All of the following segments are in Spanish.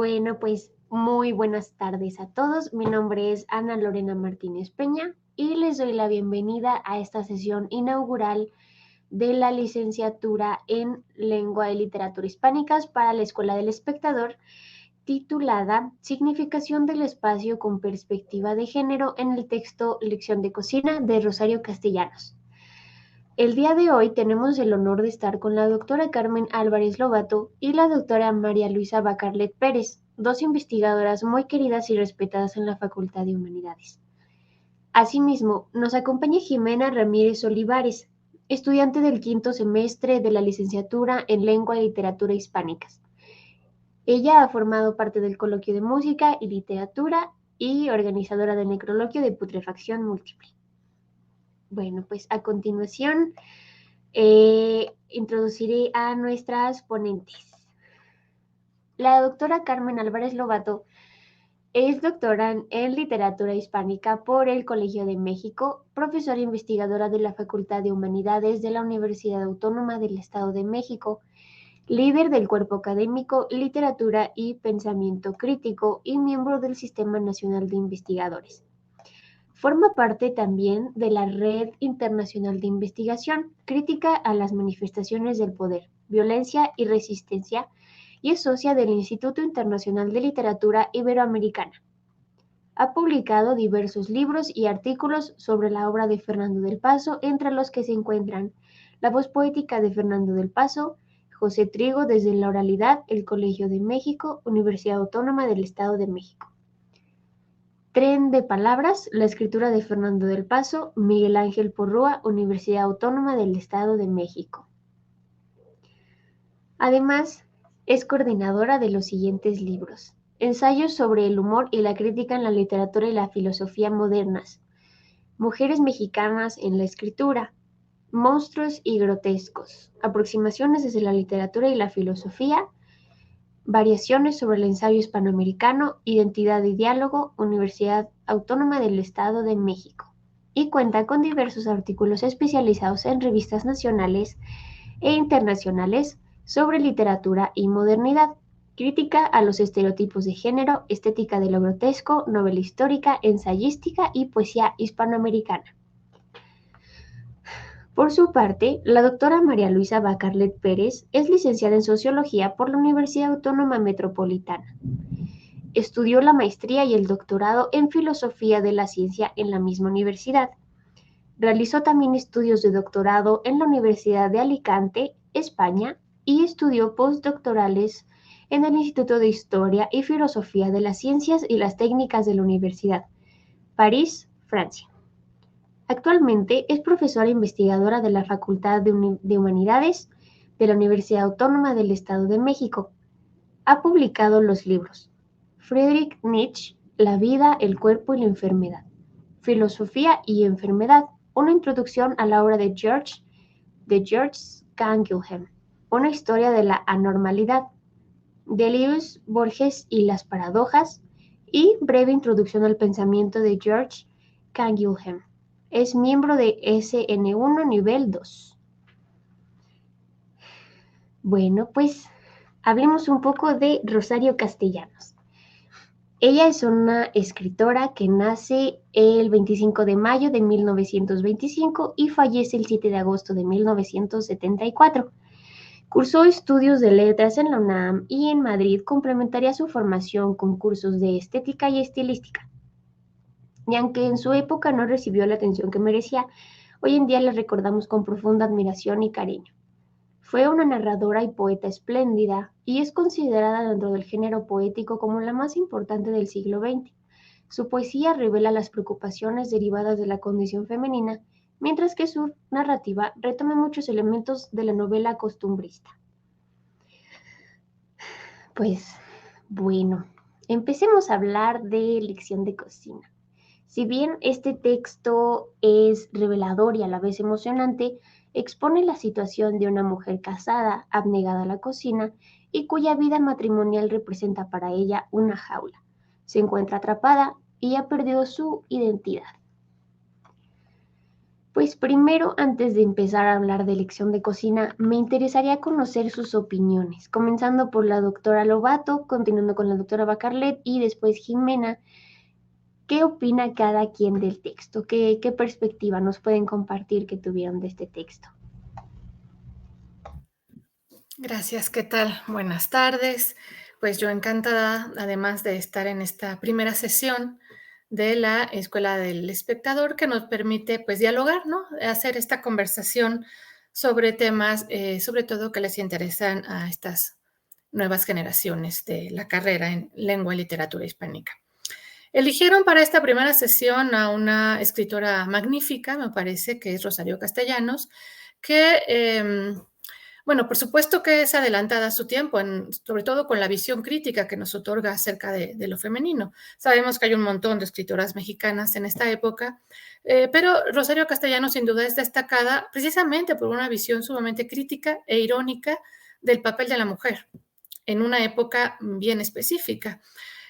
Bueno, pues muy buenas tardes a todos. Mi nombre es Ana Lorena Martínez Peña y les doy la bienvenida a esta sesión inaugural de la licenciatura en Lengua y Literatura Hispánicas para la Escuela del Espectador, titulada Significación del espacio con perspectiva de género en el texto Lección de Cocina de Rosario Castellanos. El día de hoy tenemos el honor de estar con la doctora Carmen Álvarez Lobato y la doctora María Luisa Bacarlet Pérez, dos investigadoras muy queridas y respetadas en la Facultad de Humanidades. Asimismo, nos acompaña Jimena Ramírez Olivares, estudiante del quinto semestre de la licenciatura en Lengua y Literatura Hispánicas. Ella ha formado parte del Coloquio de Música y Literatura y organizadora del Necroloquio de Putrefacción Múltiple. Bueno, pues a continuación introduciré a nuestras ponentes. La doctora Carmen Álvarez Lobato es doctora en Literatura Hispánica por el Colegio de México, profesora investigadora de la Facultad de Humanidades de la Universidad Autónoma del Estado de México, líder del cuerpo académico Literatura y Pensamiento Crítico y miembro del Sistema Nacional de Investigadores. Forma parte también de la Red Internacional de Investigación Crítica a las Manifestaciones del Poder, Violencia y Resistencia y es socia del Instituto Internacional de Literatura Iberoamericana. Ha publicado diversos libros y artículos sobre la obra de Fernando del Paso, entre los que se encuentran La voz poética de Fernando del Paso, José Trigo desde la oralidad, El Colegio de México, Universidad Autónoma del Estado de México. Tren de palabras, la escritura de Fernando del Paso, Miguel Ángel Porrúa, Universidad Autónoma del Estado de México. Además, es coordinadora de los siguientes libros: Ensayos sobre el humor y la crítica en la literatura y la filosofía modernas, Mujeres mexicanas en la escritura, Monstruos y grotescos, Aproximaciones desde la literatura y la filosofía, Variaciones sobre el ensayo hispanoamericano, Identidad y diálogo, Universidad Autónoma del Estado de México, y cuenta con diversos artículos especializados en revistas nacionales e internacionales sobre literatura y modernidad, crítica a los estereotipos de género, estética de lo grotesco, novela histórica, ensayística y poesía hispanoamericana. Por su parte, la doctora María Luisa Bacarlet Pérez es licenciada en Sociología por la Universidad Autónoma Metropolitana. Estudió la maestría y el doctorado en Filosofía de la Ciencia en la misma universidad. Realizó también estudios de doctorado en la Universidad de Alicante, España, y estudió postdoctorales en el Instituto de Historia y Filosofía de las Ciencias y las Técnicas de la Universidad, París, Francia. Actualmente es profesora investigadora de la Facultad de Humanidades de la Universidad Autónoma del Estado de México. Ha publicado los libros Friedrich Nietzsche, La vida, el cuerpo y la enfermedad, Filosofía y enfermedad, una introducción a la obra de George Canguilhem, una historia de la anormalidad, Deleuze, Borges y las paradojas, y breve introducción al pensamiento de George Canguilhem. Es miembro de SN1 nivel 2. Bueno, pues hablemos un poco de Rosario Castellanos. Ella es una escritora que nace el 25 de mayo de 1925 y fallece el 7 de agosto de 1974. Cursó estudios de letras en la UNAM y en Madrid complementaría su formación con cursos de estética y estilística. Y aunque en su época no recibió la atención que merecía, hoy en día la recordamos con profunda admiración y cariño. Fue una narradora y poeta espléndida y es considerada dentro del género poético como la más importante del siglo XX. Su poesía revela las preocupaciones derivadas de la condición femenina, mientras que su narrativa retoma muchos elementos de la novela costumbrista. Pues bueno, empecemos a hablar de Lección de Cocina. Si bien este texto es revelador y a la vez emocionante, expone la situación de una mujer casada, abnegada a la cocina y cuya vida matrimonial representa para ella una jaula. Se encuentra atrapada y ha perdido su identidad. Pues primero, antes de empezar a hablar de lección de cocina, me interesaría conocer sus opiniones, comenzando por la doctora Lobato, continuando con la doctora Bacarlet y después Jimena. ¿Qué opina cada quien del texto? ¿Qué perspectiva nos pueden compartir que tuvieron de este texto? Gracias, ¿qué tal? Buenas tardes. Pues yo encantada, además de estar en esta primera sesión de la Escuela del Espectador, que nos permite pues dialogar, ¿no? Hacer esta conversación sobre temas, sobre todo que les interesan a estas nuevas generaciones de la carrera en lengua y literatura hispánica. Eligieron para esta primera sesión a una escritora magnífica, me parece, que es Rosario Castellanos, que bueno, por supuesto que es adelantada a su tiempo, sobre todo con la visión crítica que nos otorga acerca de lo femenino. Sabemos que hay un montón de escritoras mexicanas en esta época, pero Rosario Castellanos sin duda es destacada precisamente por una visión sumamente crítica e irónica del papel de la mujer en una época bien específica.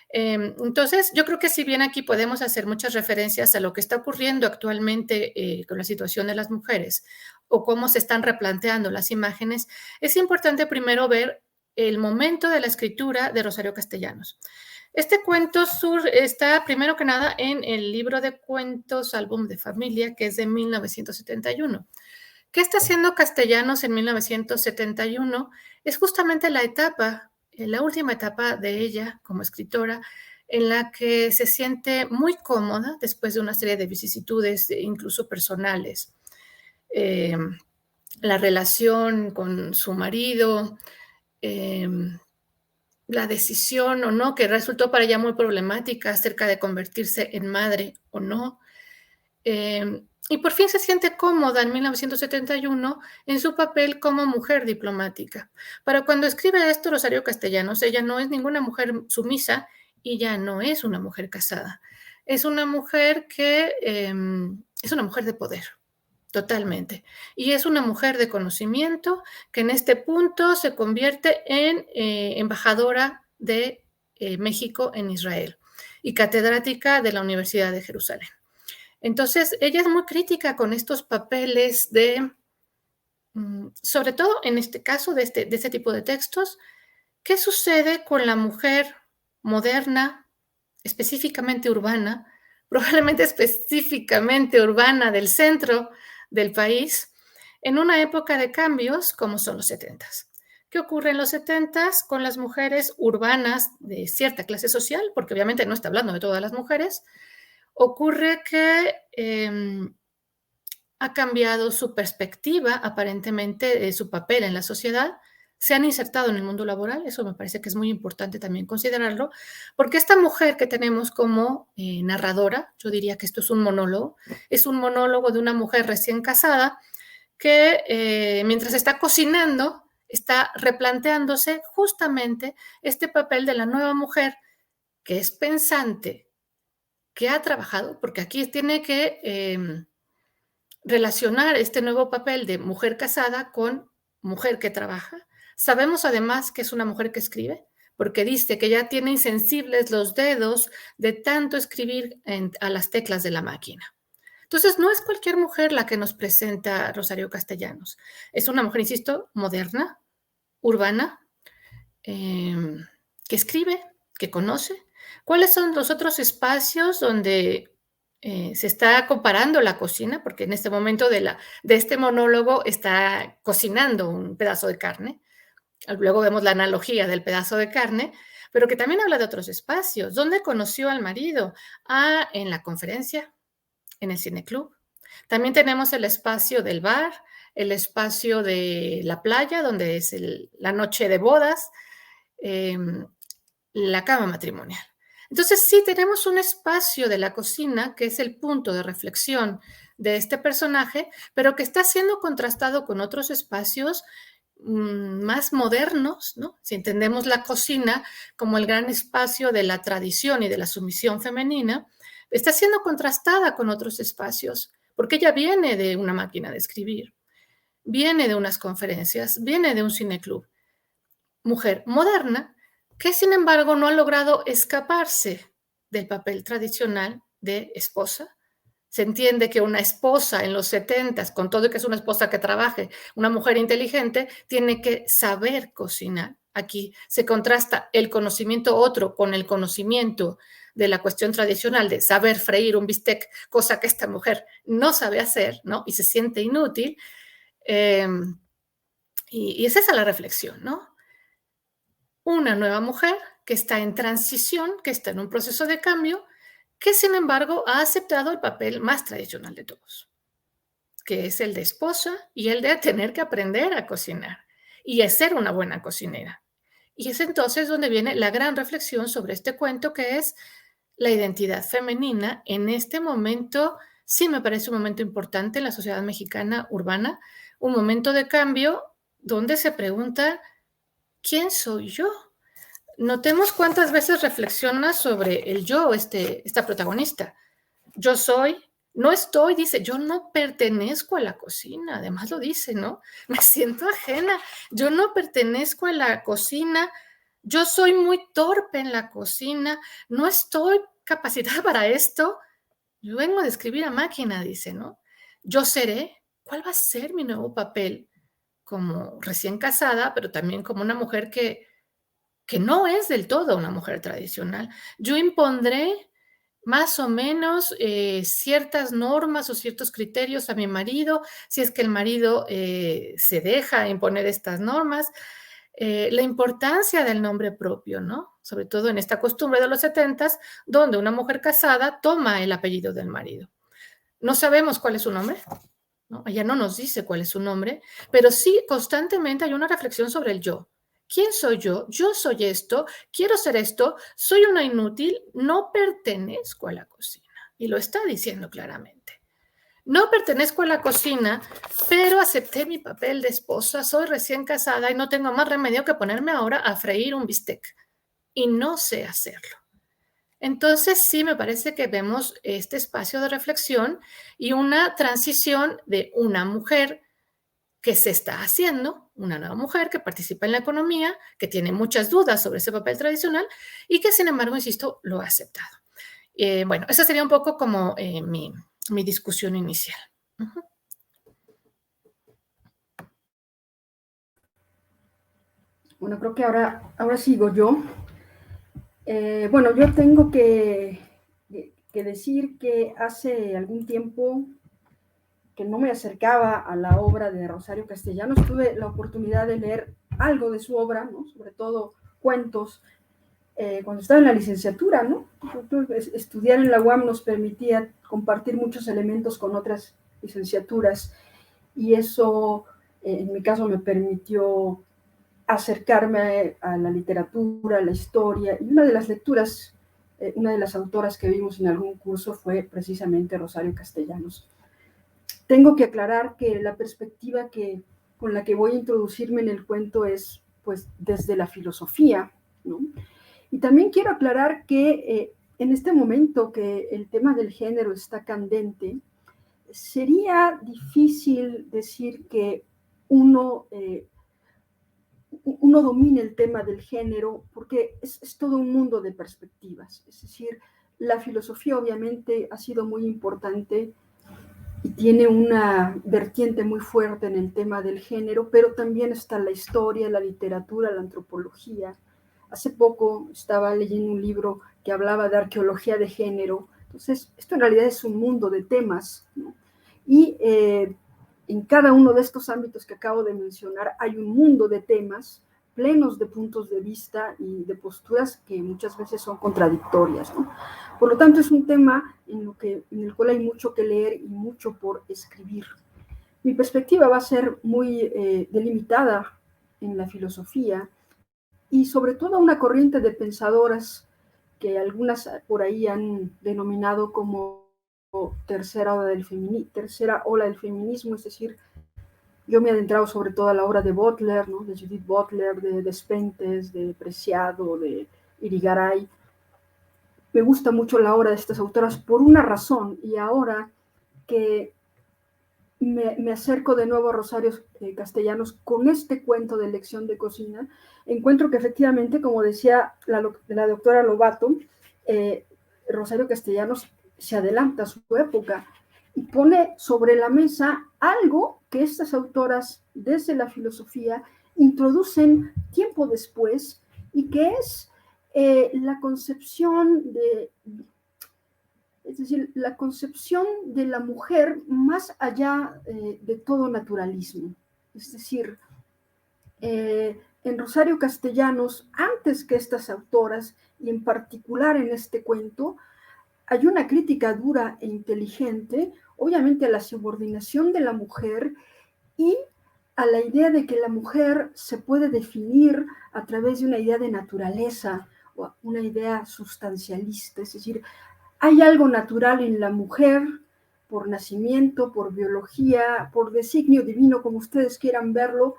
Entonces, yo creo que si bien aquí podemos hacer muchas referencias a lo que está ocurriendo actualmente con la situación de las mujeres o cómo se están replanteando las imágenes, es importante primero ver el momento de la escritura de Rosario Castellanos. Este cuento está primero que nada en el libro de cuentos Álbum de Familia, que es de 1971. ¿Qué está haciendo Castellanos en 1971? Es justamente la etapa, la última etapa de ella como escritora, en la que se siente muy cómoda después de una serie de vicisitudes, incluso personales. Eh, la relación con su marido, eh, la decisión o no, que resultó para ella muy problemática acerca de convertirse en madre o no. Y por fin se siente cómoda en 1971 en su papel como mujer diplomática. Para cuando escribe esto Rosario Castellanos, ella no es ninguna mujer sumisa y ya no es una mujer casada. Es una mujer que es una mujer de poder, totalmente. Y es una mujer de conocimiento que en este punto se convierte en embajadora de México en Israel y catedrática de la Universidad de Jerusalén. Entonces, ella es muy crítica con estos papeles sobre todo en este caso, de este tipo de textos, ¿qué sucede con la mujer moderna, específicamente urbana, probablemente específicamente urbana del centro del país, en una época de cambios como son los 70s? ¿Qué ocurre en los 70s con las mujeres urbanas de cierta clase social? Porque obviamente no está hablando de todas las mujeres. Ocurre que ha cambiado su perspectiva, aparentemente, de su papel en la sociedad, se han insertado en el mundo laboral, eso me parece que es muy importante también considerarlo, porque esta mujer que tenemos como narradora, yo diría que esto es un monólogo de una mujer recién casada que mientras está cocinando, está replanteándose justamente este papel de la nueva mujer que es pensante, que ha trabajado, porque aquí tiene que relacionar este nuevo papel de mujer casada con mujer que trabaja. Sabemos además que es una mujer que escribe, porque dice que ya tiene insensibles los dedos de tanto escribir a las teclas de la máquina. Entonces, no es cualquier mujer la que nos presenta Rosario Castellanos. Es una mujer, insisto, moderna, urbana, eh, que escribe, que conoce. ¿Cuáles son los otros espacios donde se está comparando la cocina? Porque en este momento de este monólogo está cocinando un pedazo de carne. Luego vemos la analogía del pedazo de carne, pero que también habla de otros espacios. ¿Dónde conoció al marido? Ah, en la conferencia, en el cineclub. También tenemos el espacio del bar, el espacio de la playa, donde es la noche de bodas, eh, la cama matrimonial. Entonces, sí tenemos un espacio de la cocina que es el punto de reflexión de este personaje, pero que está siendo contrastado con otros espacios más modernos, ¿no? Si entendemos la cocina como el gran espacio de la tradición y de la sumisión femenina, está siendo contrastada con otros espacios, porque ella viene de una máquina de escribir, viene de unas conferencias, viene de un cineclub. Mujer moderna que sin embargo no ha logrado escaparse del papel tradicional de esposa, Se entiende que una esposa en los 70s, con todo y que es una esposa que trabaje, una mujer inteligente, tiene que saber cocinar. Aquí se contrasta el conocimiento otro con el conocimiento de la cuestión tradicional de saber freír un bistec, cosa que esta mujer no sabe hacer, ¿no? Y se siente inútil. Y es esa la reflexión, ¿no? Una nueva mujer que está en transición, que está en un proceso de cambio, que sin embargo ha aceptado el papel más tradicional de todos, que es el de esposa y el de tener que aprender a cocinar y a ser una buena cocinera. Y es entonces donde viene la gran reflexión sobre este cuento, que es la identidad femenina en este momento. Sí, me parece un momento importante en la sociedad mexicana urbana, un momento de cambio donde se pregunta, ¿quién soy yo? Notemos cuántas veces reflexiona sobre el yo, esta protagonista. Yo soy, no estoy, dice, yo no pertenezco a la cocina, además lo dice, ¿no? Me siento ajena, yo no pertenezco a la cocina, yo soy muy torpe en la cocina, no estoy capacitada para esto, yo vengo de escribir a máquina, dice, ¿no? Yo seré, ¿cuál va a ser mi nuevo papel? Como recién casada, pero también como una mujer que no es del todo una mujer tradicional. Yo impondré más o menos ciertas normas o ciertos criterios a mi marido, si es que el marido se deja imponer estas normas. La importancia del nombre propio, ¿no? Sobre todo en esta costumbre de los 70s, donde una mujer casada toma el apellido del marido. No sabemos cuál es su nombre, ¿no? Ella no nos dice cuál es su nombre, pero sí constantemente hay una reflexión sobre el yo. ¿Quién soy yo? Yo soy esto, quiero ser esto, soy una inútil, no pertenezco a la cocina. Y lo está diciendo claramente. No pertenezco a la cocina, pero acepté mi papel de esposa, soy recién casada y no tengo más remedio que ponerme ahora a freír un bistec. Y no sé hacerlo. Entonces, sí, me parece que vemos este espacio de reflexión y una transición de una mujer que se está haciendo, una nueva mujer que participa en la economía, que tiene muchas dudas sobre ese papel tradicional y que, sin embargo, insisto, lo ha aceptado. Bueno, esa sería un poco como mi discusión inicial. Uh-huh. Bueno, creo que ahora sigo yo. Bueno, yo tengo que decir que hace algún tiempo que no me acercaba a la obra de Rosario Castellanos. Tuve la oportunidad de leer algo de su obra, ¿no? Sobre todo cuentos, cuando estaba en la licenciatura, ¿no? Estudiar en la UAM nos permitía compartir muchos elementos con otras licenciaturas y eso, en mi caso, me permitió acercarme a la literatura, a la historia, y una de las lecturas, una de las autoras que vimos en algún curso fue precisamente Rosario Castellanos. Tengo que aclarar que la perspectiva con la que voy a introducirme en el cuento es pues desde la filosofía, ¿no? Y también quiero aclarar que en este momento que el tema del género está candente, sería difícil decir que uno domina el tema del género, porque es todo un mundo de perspectivas. Es decir, la filosofía obviamente ha sido muy importante y tiene una vertiente muy fuerte en el tema del género, pero también está la historia, la literatura, la antropología. Hace poco estaba leyendo un libro que hablaba de arqueología de género. Entonces, esto en realidad es un mundo de temas, ¿no? Y en cada uno de estos ámbitos que acabo de mencionar hay un mundo de temas plenos de puntos de vista y de posturas que muchas veces son contradictorias, ¿no? Por lo tanto, es un tema en el cual hay mucho que leer y mucho por escribir. Mi perspectiva va a ser muy delimitada en la filosofía y sobre todo una corriente de pensadoras que algunas por ahí han denominado como tercera ola del feminismo, es decir, yo me he adentrado sobre todo a la obra de Butler, ¿no? De Judith Butler, de Despentes, de Preciado, de Irigaray. Me gusta mucho la obra de estas autoras por una razón, y ahora que me acerco de nuevo a Rosario Castellanos con este cuento de lección de cocina, encuentro que efectivamente, como decía la doctora Lobato, Rosario Castellanos se adelanta a su época. y pone sobre la mesa algo que estas autoras desde la filosofía introducen tiempo después y que es la concepción la concepción de la mujer más allá de todo naturalismo. Es decir, en Rosario Castellanos, antes que estas autoras, y en particular en este cuento, hay una crítica dura e inteligente, obviamente a la subordinación de la mujer y a la idea de que la mujer se puede definir a través de una idea de naturaleza o una idea sustancialista, es decir, hay algo natural en la mujer por nacimiento, por biología, por designio divino, como ustedes quieran verlo,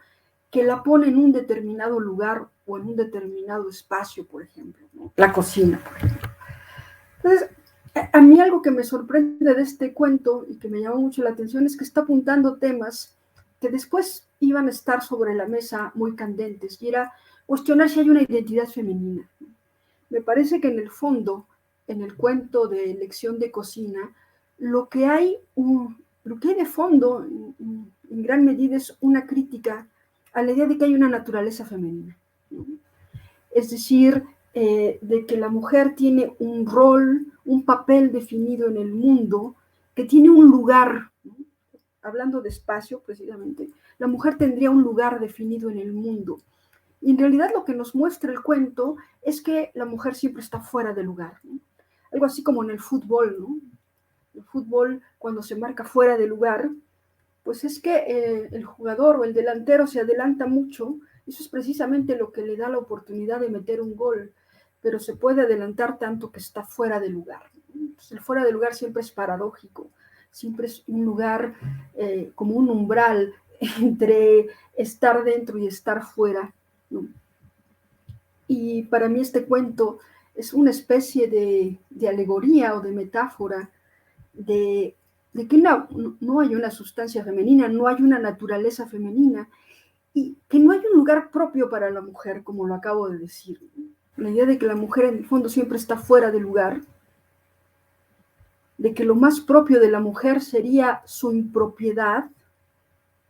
que la pone en un determinado lugar o en un determinado espacio, por ejemplo, ¿no? La cocina, por ejemplo. Entonces, a mí algo que me sorprende de este cuento y que me llamó mucho la atención es que está apuntando temas que después iban a estar sobre la mesa muy candentes, y era cuestionar si hay una identidad femenina. Me parece que en el fondo, en el cuento de Lección de Cocina, lo que hay de fondo, en gran medida, es una crítica a la idea de que hay una naturaleza femenina, ¿no? Es decir, de que la mujer tiene un rol, un papel definido en el mundo, que tiene un lugar, ¿no? Hablando de espacio, precisamente, la mujer tendría un lugar definido en el mundo. Y en realidad lo que nos muestra el cuento es que la mujer siempre está fuera de lugar, ¿no? Algo así como en el fútbol, ¿no? El fútbol, cuando se marca fuera de lugar, pues es que el jugador o el delantero se adelanta mucho. Eso es precisamente lo que le da la oportunidad de meter un gol, pero se puede adelantar tanto que está fuera de lugar. Entonces, el fuera de lugar siempre es paradójico, siempre es un lugar como un umbral entre estar dentro y estar fuera, ¿no? Y para mí este cuento es una especie de alegoría o de metáfora de que no hay una sustancia femenina, no hay una naturaleza femenina, y que no hay un lugar propio para la mujer, como lo acabo de decir. La idea de que la mujer en el fondo siempre está fuera de lugar, de que lo más propio de la mujer sería su impropiedad,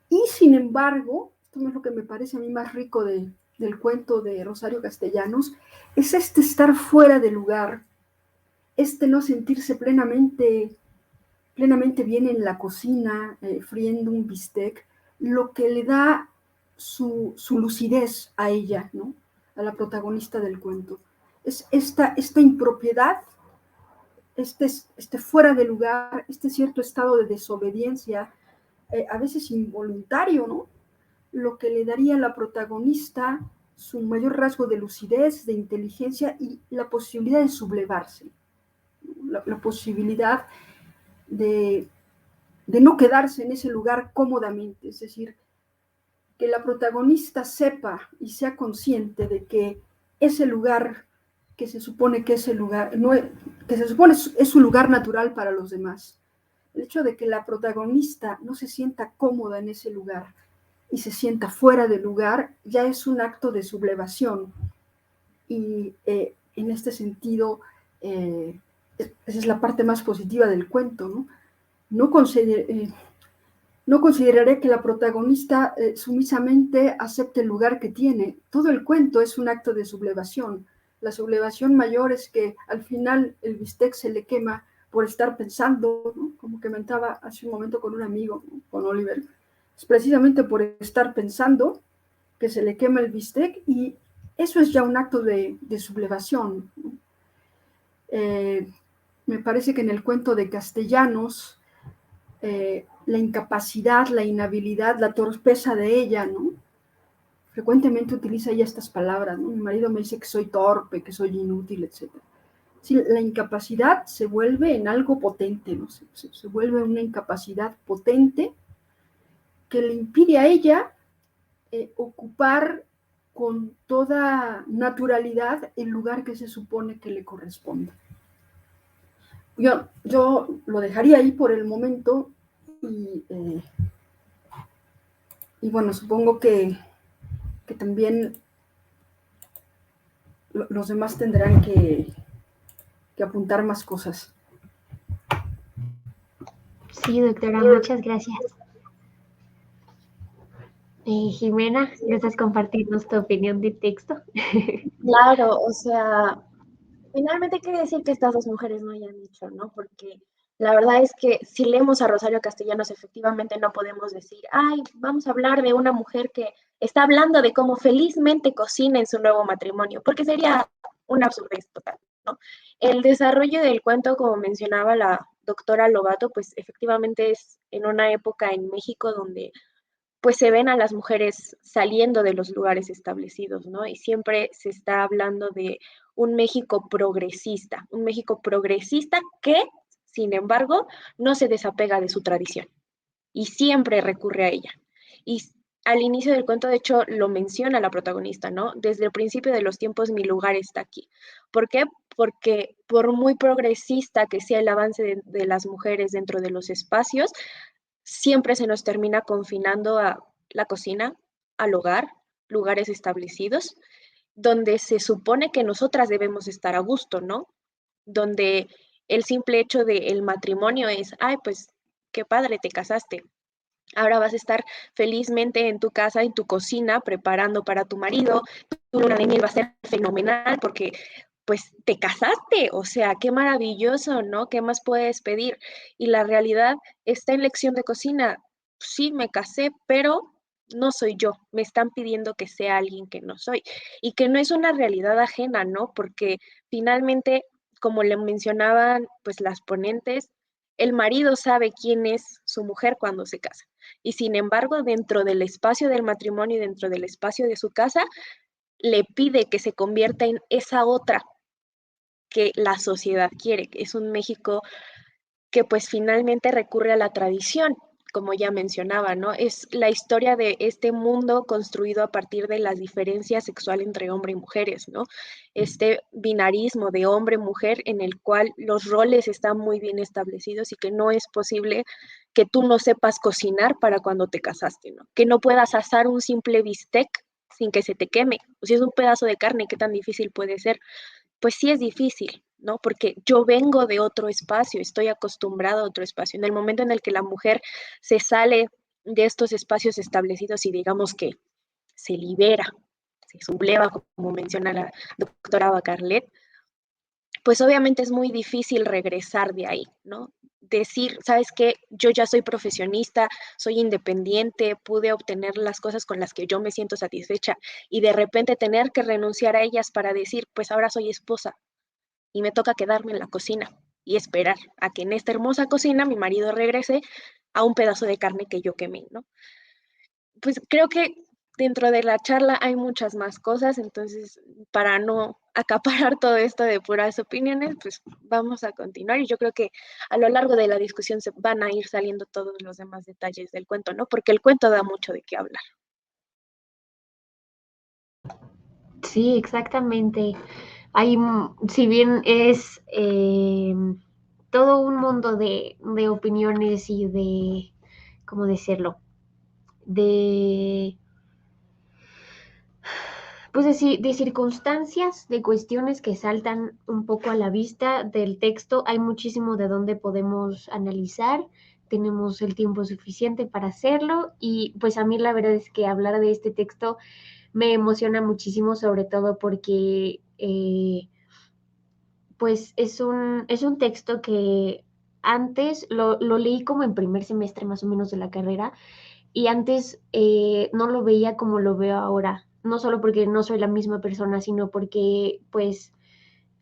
y sin embargo, esto es lo que me parece a mí más rico del cuento de Rosario Castellanos, es este estar fuera de lugar, este no sentirse plenamente bien en la cocina, friendo un bistec, lo que le da su lucidez a ella, ¿no? A la protagonista del cuento. Es esta impropiedad, este fuera de lugar, este cierto estado de desobediencia, a veces involuntario, ¿no? Lo que le daría a la protagonista su mayor rasgo de lucidez, de inteligencia y la posibilidad de sublevarse, ¿no? La posibilidad de no quedarse en ese lugar cómodamente, es decir, que la protagonista sepa y sea consciente de que ese lugar que se supone que es el lugar, no, que se supone es su lugar natural para los demás. El hecho de que la protagonista no se sienta cómoda en ese lugar y se sienta fuera del lugar ya es un acto de sublevación. Y en este sentido, esa es la parte más positiva del cuento, ¿no? No consideraré que la protagonista sumisamente acepte el lugar que tiene. Todo el cuento es un acto de sublevación. La sublevación mayor es que al final el bistec se le quema por estar pensando, ¿no? Como comentaba hace un momento con un amigo, ¿no? Con Oliver. Es precisamente por estar pensando que se le quema el bistec, y eso es ya un acto de sublevación, ¿no? Me parece que en el cuento de Castellanos, la incapacidad, la inhabilidad, la torpeza de ella, ¿no? Frecuentemente utiliza ella estas palabras, ¿no? Mi marido me dice que soy torpe, que soy inútil, etc. Sí, la incapacidad se vuelve en algo potente, ¿no? Se vuelve una incapacidad potente que le impide a ella ocupar con toda naturalidad el lugar que se supone que le corresponde. Yo lo dejaría ahí por el momento y bueno, supongo que también los demás tendrán que apuntar más cosas. Sí, doctora, muchas gracias. Jimena, ¿gustas compartirnos tu opinión del texto? Claro, o sea, finalmente quiere decir que estas dos mujeres no hayan dicho, ¿no? Porque la verdad es que si leemos a Rosario Castellanos, efectivamente no podemos decir, ay, vamos a hablar de una mujer que está hablando de cómo felizmente cocina en su nuevo matrimonio, porque sería una absurdez total, ¿no? El desarrollo del cuento, como mencionaba la doctora Lobato, pues efectivamente es en una época en México donde pues se ven a las mujeres saliendo de los lugares establecidos, ¿no? Y siempre se está hablando de un México progresista que, sin embargo, no se desapega de su tradición y siempre recurre a ella. Y al inicio del cuento, de hecho, lo menciona la protagonista, ¿no? Desde el principio de los tiempos, mi lugar está aquí. ¿Por qué? Porque por muy progresista que sea el avance de las mujeres dentro de los espacios, siempre se nos termina confinando a la cocina, al hogar, lugares establecidos, donde se supone que nosotras debemos estar a gusto, ¿no? Donde el simple hecho del matrimonio es, ay, pues qué padre, te casaste. Ahora vas a estar felizmente en tu casa, en tu cocina, preparando para tu marido. Tu luna de miel va a ser fenomenal porque pues te casaste, o sea, qué maravilloso, ¿no? ¿Qué más puedes pedir? Y la realidad está en lección de cocina. Sí, me casé, pero no soy yo. Me están pidiendo que sea alguien que no soy y que no es una realidad ajena, ¿no? Porque finalmente, como le mencionaban pues las ponentes, el marido sabe quién es su mujer cuando se casa. Y sin embargo, dentro del espacio del matrimonio y dentro del espacio de su casa, le pide que se convierta en esa otra que la sociedad quiere. Es un México que pues finalmente recurre a la tradición, como ya mencionaba, ¿no? Es la historia de este mundo construido a partir de la diferencia sexual entre hombre y mujeres, ¿no? Este binarismo de hombre-mujer en el cual los roles están muy bien establecidos y que no es posible que tú no sepas cocinar para cuando te casaste, ¿no? Que no puedas asar un simple bistec sin que se te queme. O si es un pedazo de carne, ¿qué tan difícil puede ser? Pues sí es difícil, ¿no? Porque yo vengo de otro espacio, estoy acostumbrado a otro espacio. En el momento en el que la mujer se sale de estos espacios establecidos y digamos que se libera, se subleva, como menciona la doctora Bacarlet, pues obviamente es muy difícil regresar de ahí, ¿no? Decir, ¿sabes qué? Yo ya soy profesionista, soy independiente, pude obtener las cosas con las que yo me siento satisfecha y de repente tener que renunciar a ellas para decir, pues ahora soy esposa y me toca quedarme en la cocina y esperar a que en esta hermosa cocina mi marido regrese a un pedazo de carne que yo quemé, ¿no? Pues creo que dentro de la charla hay muchas más cosas, entonces para no acaparar todo esto de puras opiniones, pues vamos a continuar y yo creo que a lo largo de la discusión se van a ir saliendo todos los demás detalles del cuento, ¿no? Porque el cuento da mucho de qué hablar. Sí, exactamente. Hay, si bien es todo un mundo de opiniones y de, ¿cómo decirlo? De, pues de circunstancias, de cuestiones que saltan un poco a la vista del texto. Hay muchísimo de donde podemos analizar. Tenemos el tiempo suficiente para hacerlo y pues a mí la verdad es que hablar de este texto me emociona muchísimo, sobre todo porque pues es un texto que antes lo leí como en primer semestre más o menos de la carrera y antes no lo veía como lo veo ahora, no solo porque no soy la misma persona, sino porque pues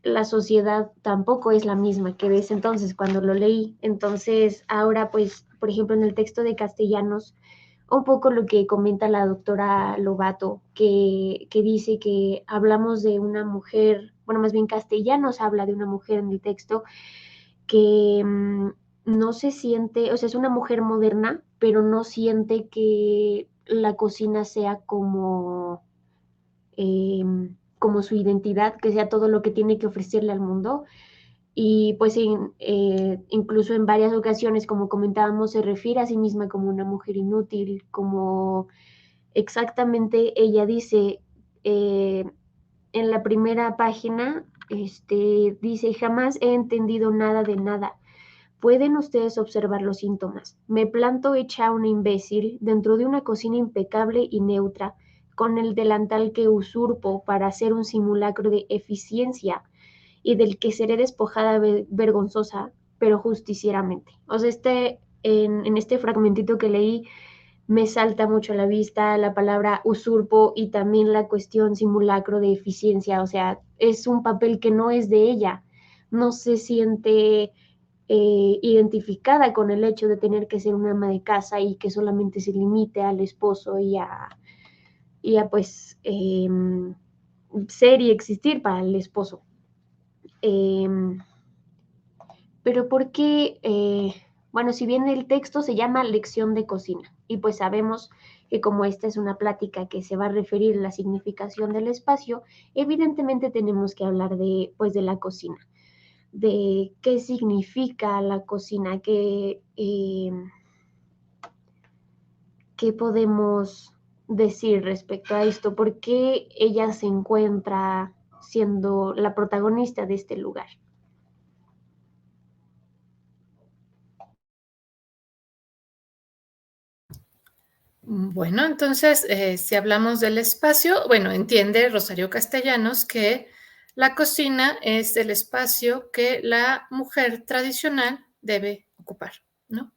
la sociedad tampoco es la misma que ves entonces cuando lo leí. Entonces ahora pues, por ejemplo, en el texto de Castellanos, un poco lo que comenta la doctora Lobato, que dice que hablamos de una mujer, bueno, más bien Castellanos habla de una mujer en el texto que no se siente, o sea, es una mujer moderna, pero no siente que la cocina sea como su identidad, que sea todo lo que tiene que ofrecerle al mundo. Y pues incluso en varias ocasiones, como comentábamos, se refiere a sí misma como una mujer inútil, como exactamente ella dice eh, en la primera página, dice, jamás he entendido nada de nada. Pueden ustedes observar los síntomas. Me planto hecha una imbécil dentro de una cocina impecable y neutra, con el delantal que usurpo para hacer un simulacro de eficiencia y del que seré despojada vergonzosa, pero justicieramente. O sea, en este fragmentito que leí, me salta mucho a la vista la palabra usurpo y también la cuestión simulacro de eficiencia. O sea, es un papel que no es de ella. No se siente identificada con el hecho de tener que ser una ama de casa y que solamente se limite al esposo y a pues ser y existir para el esposo. Pero ¿por qué? Bueno, si bien el texto se llama Lección de Cocina, y pues sabemos que como esta es una plática que se va a referir a la significación del espacio, evidentemente tenemos que hablar de, pues, de la cocina, de qué significa la cocina, qué podemos decir respecto a esto, por qué ella se encuentra siendo la protagonista de este lugar. Bueno, entonces, si hablamos del espacio, bueno, entiende Rosario Castellanos que la cocina es el espacio que la mujer tradicional debe ocupar, ¿no?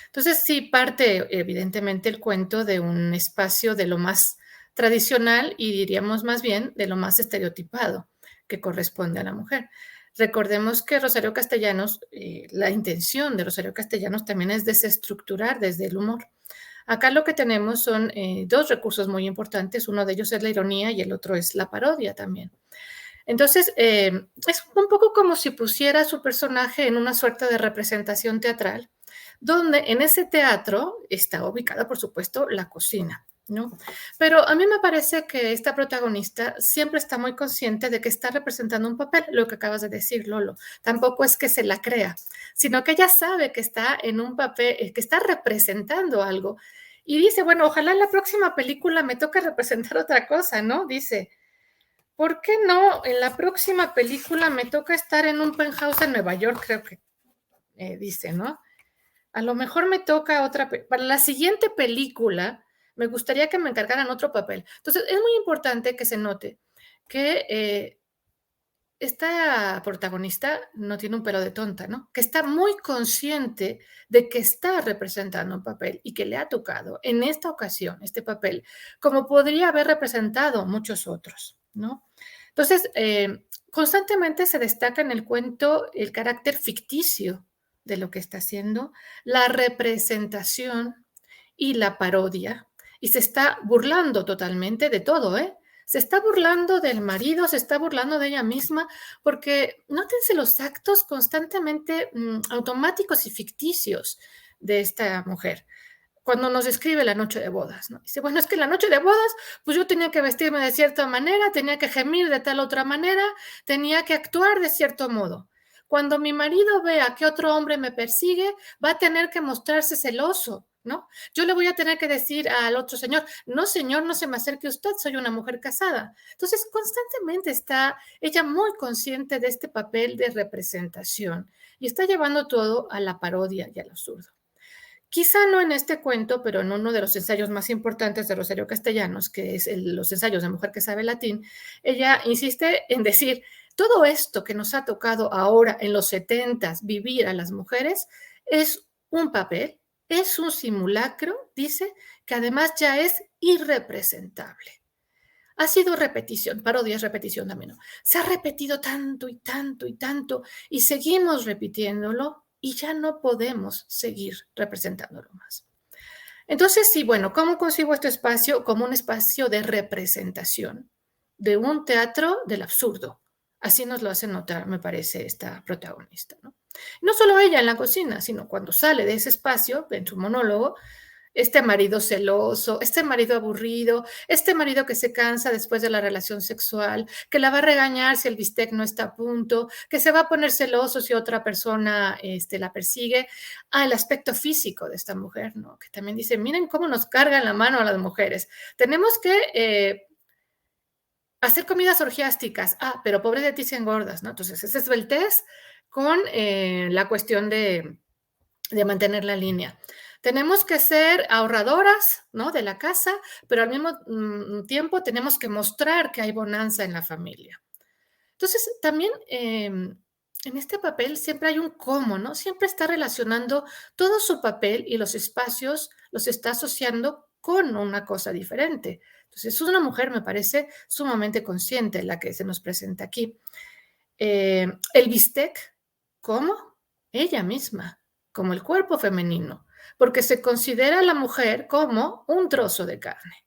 Entonces, sí parte evidentemente el cuento de un espacio de lo más tradicional y diríamos más bien de lo más estereotipado que corresponde a la mujer. Recordemos que Rosario Castellanos, la intención de Rosario Castellanos también es desestructurar desde el humor. Acá lo que tenemos son dos recursos muy importantes, uno de ellos es la ironía y el otro es la parodia también. Entonces, es un poco como si pusiera a su personaje en una suerte de representación teatral, donde en ese teatro está ubicada, por supuesto, la cocina, ¿no? Pero a mí me parece que esta protagonista siempre está muy consciente de que está representando un papel, lo que acabas de decir, Lolo. Tampoco es que se la crea, sino que ella sabe que está en un papel, que está representando algo. Y dice, bueno, ojalá en la próxima película me toque representar otra cosa, ¿no? Dice, ¿por qué no? En la próxima película me toca estar en un penthouse en Nueva York, creo que dice, ¿no? A lo mejor me toca otra, para la siguiente película me gustaría que me encargaran otro papel. Entonces, es muy importante que se note que esta protagonista no tiene un pelo de tonta, ¿no? Que está muy consciente de que está representando un papel y que le ha tocado en esta ocasión este papel, como podría haber representado muchos otros, ¿no? Entonces, constantemente se destaca en el cuento el carácter ficticio de lo que está haciendo, la representación y la parodia, y se está burlando totalmente de todo, ¿eh? Se está burlando del marido, se está burlando de ella misma, porque nótense los actos constantemente automáticos y ficticios de esta mujer. Cuando nos describe la noche de bodas, ¿no? Dice, bueno, es que la noche de bodas, pues yo tenía que vestirme de cierta manera, tenía que gemir de tal otra manera, tenía que actuar de cierto modo. Cuando mi marido vea que otro hombre me persigue, va a tener que mostrarse celoso, ¿no? Yo le voy a tener que decir al otro señor, no señor, no se me acerque usted, soy una mujer casada. Entonces, constantemente está ella muy consciente de este papel de representación y está llevando todo a la parodia y al absurdo. Quizá no en este cuento, pero en uno de los ensayos más importantes de Rosario Castellanos, que es los ensayos de Mujer que sabe latín, ella insiste en decir, todo esto que nos ha tocado ahora en los 70s vivir a las mujeres es un papel, es un simulacro, dice, que además ya es irrepresentable. Ha sido repetición, parodia es repetición también, ¿no? Se ha repetido tanto y tanto y tanto y seguimos repitiéndolo y ya no podemos seguir representándolo más. Entonces, sí, bueno, ¿cómo concibo este espacio? Como un espacio de representación de un teatro del absurdo. Así nos lo hace notar, me parece, esta protagonista, ¿no? No solo ella en la cocina, sino cuando sale de ese espacio, en su monólogo, este marido celoso, este marido aburrido, este marido que se cansa después de la relación sexual, que la va a regañar si el bistec no está a punto, que se va a poner celoso si otra persona la persigue. Ah, el aspecto físico de esta mujer, ¿no? Que también dice, miren cómo nos cargan la mano a las mujeres. Tenemos que hacer comidas orgiásticas. Ah, pero pobre de ti si engordas, ¿no? Entonces, ese esbeltez con la cuestión de de mantener la línea. Tenemos que ser ahorradoras, ¿no?, de la casa, pero al mismo tiempo tenemos que mostrar que hay bonanza en la familia. Entonces, también en este papel siempre hay un cómo, ¿no? Siempre está relacionando todo su papel y los espacios los está asociando con una cosa diferente. Entonces, es una mujer, me parece, sumamente consciente la que se nos presenta aquí. El bistec, ¿cómo? Ella misma, como el cuerpo femenino, porque se considera a la mujer como un trozo de carne.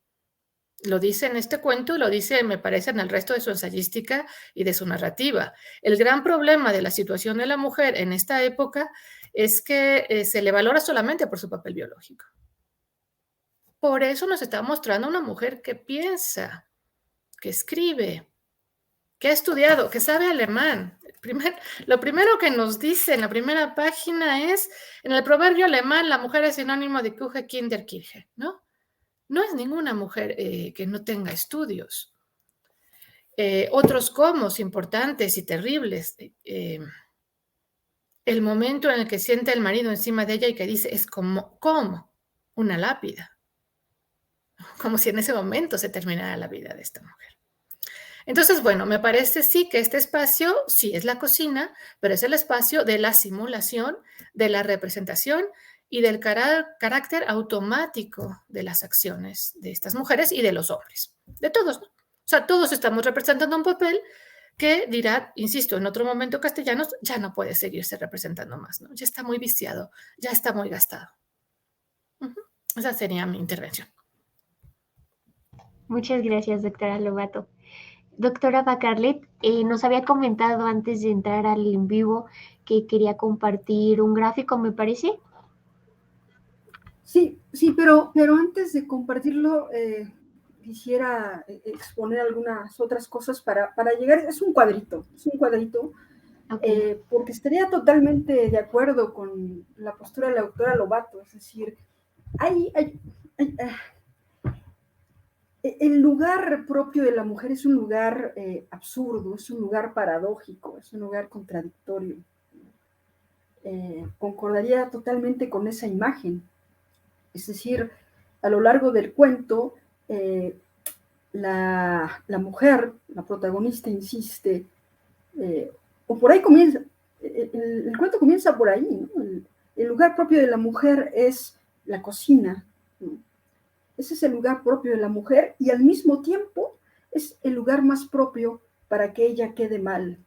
Lo dice en este cuento y lo dice, me parece, en el resto de su ensayística y de su narrativa. El gran problema de la situación de la mujer en esta época es que se le valora solamente por su papel biológico. Por eso nos está mostrando una mujer que piensa, que escribe, que ha estudiado, que sabe alemán. Lo primero que nos dice en la primera página es, en el proverbio alemán, la mujer es sinónimo de Küche, Kinder, Kirche, ¿no? No es ninguna mujer que no tenga estudios. Otros comos importantes y terribles. El momento en el que siente el marido encima de ella y que dice, es como una lápida. Como si en ese momento se terminara la vida de esta mujer. Entonces, bueno, me parece sí que este espacio sí es la cocina, pero es el espacio de la simulación, de la representación y del carácter automático de las acciones de estas mujeres y de los hombres, de todos, ¿no? O sea, todos estamos representando un papel que dirá, insisto, en otro momento Castellanos, ya no puede seguirse representando más, ¿no? Ya está muy viciado, ya está muy gastado. Esa sería mi intervención. Muchas gracias, doctora Lobato. Doctora Bacarlet, nos había comentado antes de entrar al en vivo que quería compartir un gráfico, me parece. Sí, pero antes de compartirlo, quisiera exponer algunas otras cosas para llegar. Es un cuadrito, Okay. Porque estaría totalmente de acuerdo con la postura de la doctora Lobato, es decir, el lugar propio de la mujer es un lugar absurdo, es un lugar paradójico, es un lugar contradictorio. Concordaría totalmente con esa imagen. Es decir, a lo largo del cuento, la mujer, la protagonista, insiste, o por ahí comienza, el cuento comienza por ahí, ¿no? El lugar propio de la mujer es la cocina, ¿no? Ese es el lugar propio de la mujer y al mismo tiempo es el lugar más propio para que ella quede mal.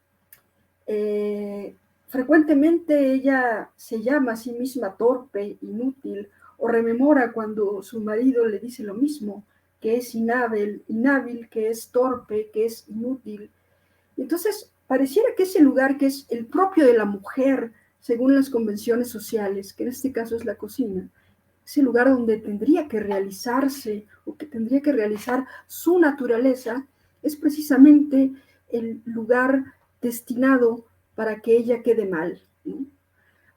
Frecuentemente ella se llama a sí misma torpe, inútil, o rememora cuando su marido le dice lo mismo, que es inhábil, que es torpe, que es inútil. Entonces, pareciera que ese lugar que es el propio de la mujer, según las convenciones sociales, que en este caso es la cocina, ese lugar donde tendría que realizarse o que tendría que realizar su naturaleza, es precisamente el lugar destinado para que ella quede mal, ¿no?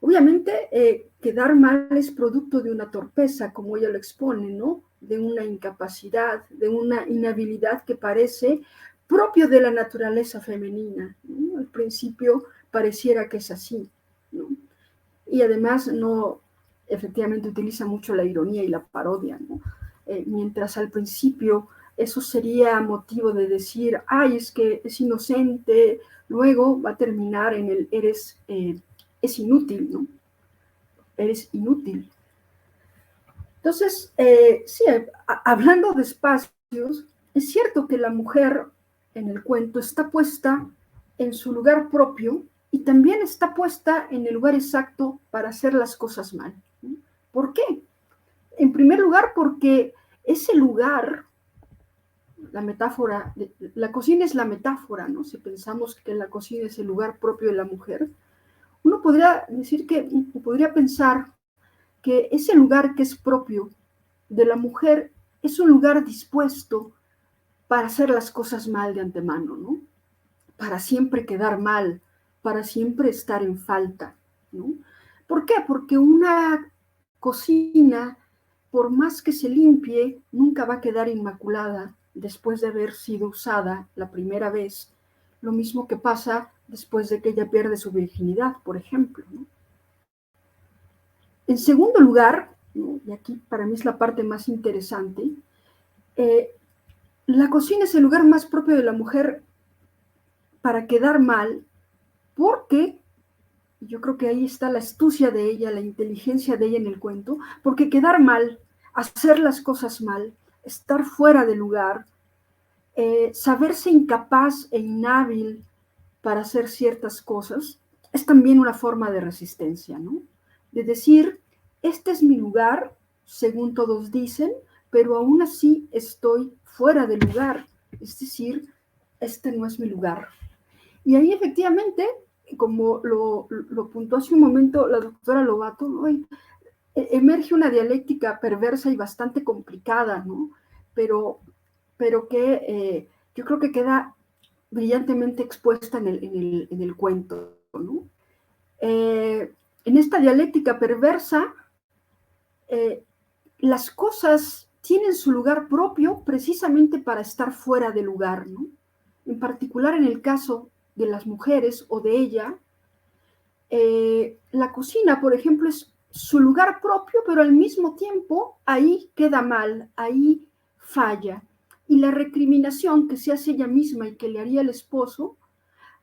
Obviamente, quedar mal es producto de una torpeza, como ella lo expone, ¿no? De una incapacidad, de una inhabilidad que parece propio de la naturaleza femenina, ¿no? Al principio pareciera que es así, ¿no? Y además no, efectivamente utiliza mucho la ironía y la parodia, ¿no? Mientras al principio eso sería motivo de decir, ay, es que es inocente, luego va a terminar en el es inútil, ¿no? Eres inútil. Entonces, sí, hablando de espacios, es cierto que la mujer en el cuento está puesta en su lugar propio y también está puesta en el lugar exacto para hacer las cosas mal, ¿no? ¿Por qué? En primer lugar, porque ese lugar, la metáfora, la cocina es la metáfora, ¿no? Si pensamos que la cocina es el lugar propio de la mujer, uno podría decir que, podría pensar que ese lugar que es propio de la mujer es un lugar dispuesto para hacer las cosas mal de antemano, ¿no? Para siempre quedar mal, para siempre estar en falta, ¿no? ¿Por qué? Porque una cocina, por más que se limpie, nunca va a quedar inmaculada después de haber sido usada la primera vez. Lo mismo que pasa después de que ella pierde su virginidad, por ejemplo, ¿no? En segundo lugar, ¿no? Y aquí para mí es la parte más interesante, la cocina es el lugar más propio de la mujer para quedar mal, porque yo creo que ahí está la astucia de ella, la inteligencia de ella en el cuento, porque quedar mal, hacer las cosas mal, estar fuera de lugar, saberse incapaz e inhábil para hacer ciertas cosas, es también una forma de resistencia, ¿no? De decir, este es mi lugar, según todos dicen, pero aún así estoy fuera de lugar, es decir, este no es mi lugar. Y ahí efectivamente, como lo puntuó hace un momento la doctora Lobato, ¿no? Emerge una dialéctica perversa y bastante complicada, ¿no? Pero que yo creo que queda brillantemente expuesta en el cuento, ¿no? En esta dialéctica perversa, las cosas tienen su lugar propio precisamente para estar fuera de lugar, ¿no? En particular en el caso de las mujeres o de ella, la cocina, por ejemplo, es su lugar propio, pero al mismo tiempo ahí queda mal, ahí falla. Y la recriminación que se hace ella misma y que le haría el esposo,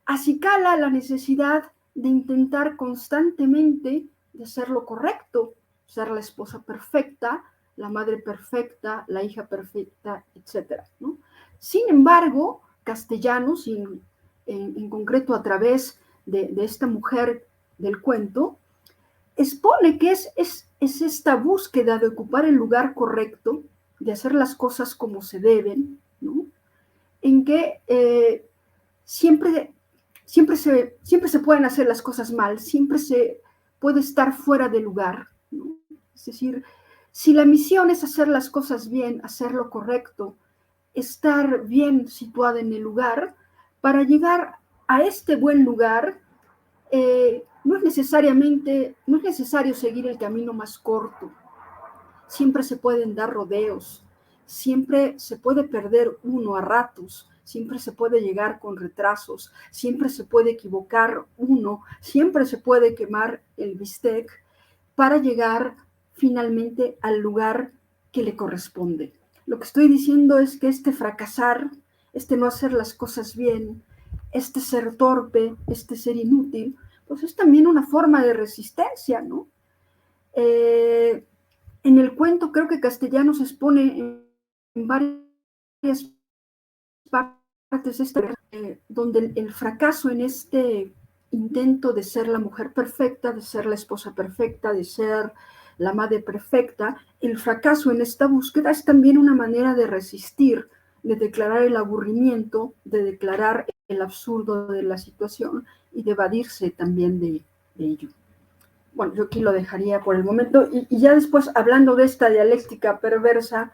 acicala la necesidad de intentar constantemente de hacer lo correcto, ser la esposa perfecta, la madre perfecta, la hija perfecta, etc., ¿no? Sin embargo, Castellanos, en concreto a través de esta mujer del cuento, expone que es esta búsqueda de ocupar el lugar correcto, de hacer las cosas como se deben, ¿no? En que siempre se pueden hacer las cosas mal, siempre se puede estar fuera de lugar, ¿no? Es decir, si la misión es hacer las cosas bien, hacer lo correcto, estar bien situada en el lugar, para llegar a este buen lugar, no es necesario seguir el camino más corto. Siempre se pueden dar rodeos, siempre se puede perder uno a ratos, siempre se puede llegar con retrasos, siempre se puede equivocar uno, siempre se puede quemar el bistec para llegar finalmente al lugar que le corresponde. Lo que estoy diciendo es que este fracasar, este no hacer las cosas bien, este ser torpe, este ser inútil, pues es también una forma de resistencia, ¿no? En el cuento creo que Castellanos expone en varias partes donde el fracaso en este intento de ser la mujer perfecta, de ser la esposa perfecta, de ser la madre perfecta, el fracaso en esta búsqueda es también una manera de resistir, de declarar el aburrimiento, de declarar el absurdo de la situación y de evadirse también de ello. Bueno, yo aquí lo dejaría por el momento y ya después, hablando de esta dialéctica perversa,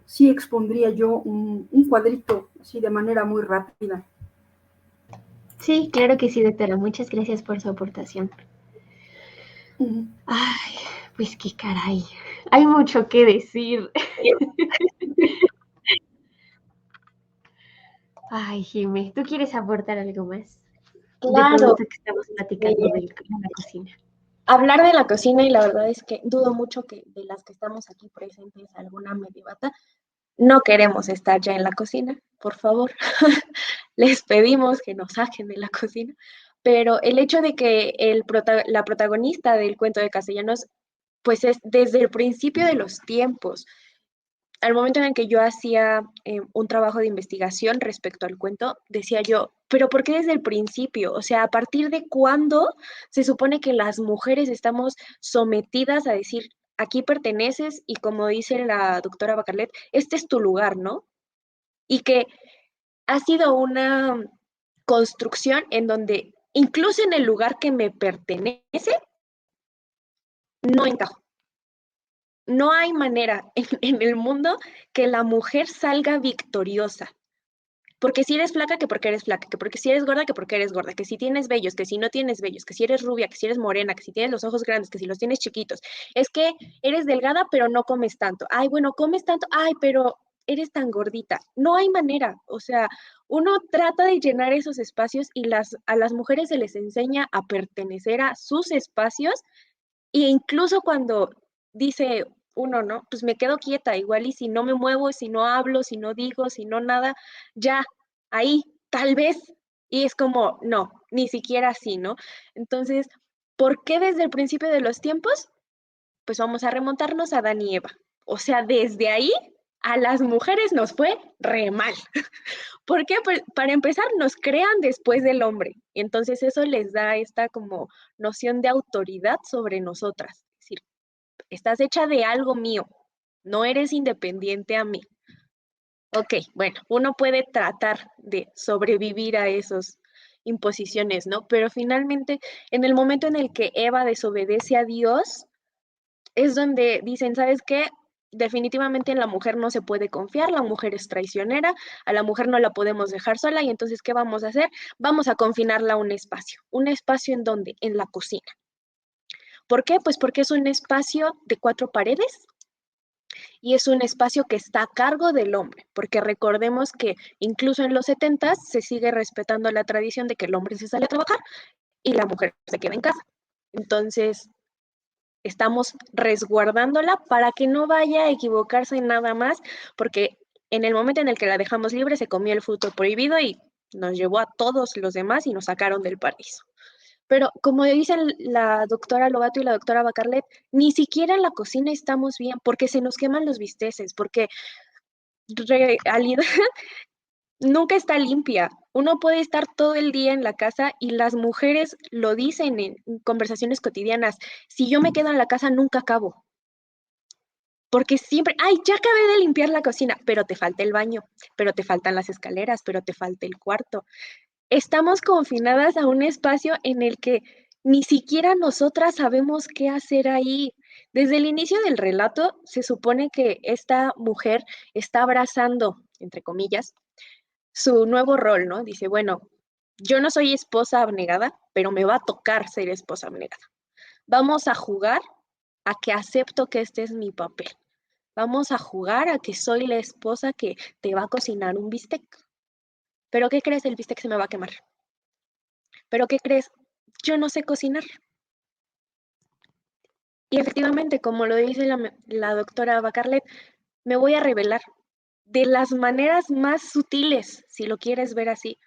sí expondría yo un cuadrito así de manera muy rápida. Sí, claro que sí, doctora. Muchas gracias por su aportación. Ay, pues qué caray. Hay mucho que decir. Ay, Jimé, ¿tú quieres aportar algo más? De todo Claro, esto que estamos platicando de la cocina. hablar de la cocina, y la verdad es que dudo mucho que de las que estamos aquí presentes alguna me debata. No queremos estar ya en la cocina, por favor. Les pedimos que nos saquen de la cocina. Pero el hecho de que la protagonista del cuento de Castellanos, pues es desde el principio de los tiempos, al momento en el que yo hacía un trabajo de investigación respecto al cuento, decía yo, pero ¿por qué desde el principio? O sea, ¿a partir de cuándo se supone que las mujeres estamos sometidas a decir, aquí perteneces y como dice la doctora Bacarlet, este es tu lugar, ¿no? Y que ha sido una construcción en donde incluso en el lugar que me pertenece, no encajo. No hay manera en el mundo que la mujer salga victoriosa. Porque si eres flaca, que porque eres flaca, que porque si eres gorda, que porque eres gorda, que si tienes vellos, que si no tienes vellos, que si eres rubia, que si eres morena, que si tienes los ojos grandes, que si los tienes chiquitos. Es que eres delgada, pero no comes tanto. Ay, bueno, comes tanto, ay, pero eres tan gordita. No hay manera. O sea, uno trata de llenar esos espacios y a las mujeres se les enseña a pertenecer a sus espacios Y incluso cuando dice uno, ¿no? Pues me quedo quieta, igual y si no me muevo, si no hablo, si no digo, si no nada, ya, ahí, tal vez. Y es como, no, ni siquiera así, ¿no? Entonces, ¿por qué desde el principio de los tiempos? Pues vamos a remontarnos a Adán y Eva. O sea, desde ahí a las mujeres nos fue re mal. ¿Por qué? Para empezar, nos crean después del hombre. Y entonces eso les da esta como noción de autoridad sobre nosotras. Es decir, estás hecha de algo mío, no eres independiente a mí. Ok, bueno, uno puede tratar de sobrevivir a esas imposiciones, ¿no? Pero finalmente, en el momento en el que Eva desobedece a Dios, es donde dicen, ¿sabes qué? Definitivamente en la mujer no se puede confiar, la mujer es traicionera, a la mujer no la podemos dejar sola y entonces, ¿qué vamos a hacer? Vamos a confinarla a un espacio en donde, en la cocina. ¿Por qué? Pues porque es un espacio de 4 paredes y es un espacio que está a cargo del hombre, porque recordemos que incluso en los 70 se sigue respetando la tradición de que el hombre se sale a trabajar y la mujer se queda en casa. Entonces, estamos resguardándola para que no vaya a equivocarse en nada más, porque en el momento en el que la dejamos libre se comió el fruto prohibido y nos llevó a todos los demás y nos sacaron del paraíso. Pero como dicen la doctora Lobato y la doctora Bacarlet, ni siquiera en la cocina estamos bien porque se nos queman los bisteces, porque realidad nunca está limpia. Uno puede estar todo el día en la casa y las mujeres lo dicen en conversaciones cotidianas. Si yo me quedo en la casa, nunca acabo. Porque siempre, ay, ya acabé de limpiar la cocina, pero te falta el baño, pero te faltan las escaleras, pero te falta el cuarto. Estamos confinadas a un espacio en el que ni siquiera nosotras sabemos qué hacer ahí. Desde el inicio del relato, se supone que esta mujer está abrazando, entre comillas, su nuevo rol, ¿no? Dice, bueno, yo no soy esposa abnegada, pero me va a tocar ser esposa abnegada. Vamos a jugar a que acepto que este es mi papel. Vamos a jugar a que soy la esposa que te va a cocinar un bistec. ¿Pero qué crees? El bistec se me va a quemar. ¿Pero qué crees? Yo no sé cocinar. Y efectivamente, como lo dice la doctora Bacarlet, me voy a revelar de las maneras más sutiles, si lo quieres ver así.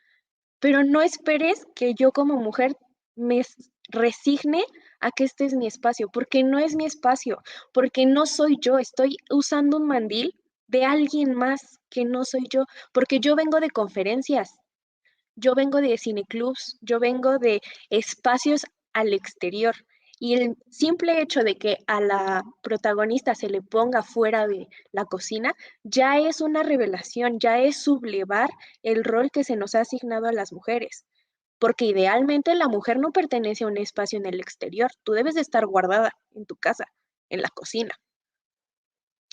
Pero no esperes que yo como mujer me resigne a que este es mi espacio, porque no es mi espacio, porque no soy yo, estoy usando un mandil de alguien más que no soy yo, porque yo vengo de conferencias, yo vengo de cineclubs, yo vengo de espacios al exterior. Y el simple hecho de que a la protagonista se le ponga fuera de la cocina ya es una revelación, ya es sublevar el rol que se nos ha asignado a las mujeres. Porque idealmente la mujer no pertenece a un espacio en el exterior, tú debes de estar guardada en tu casa, en la cocina.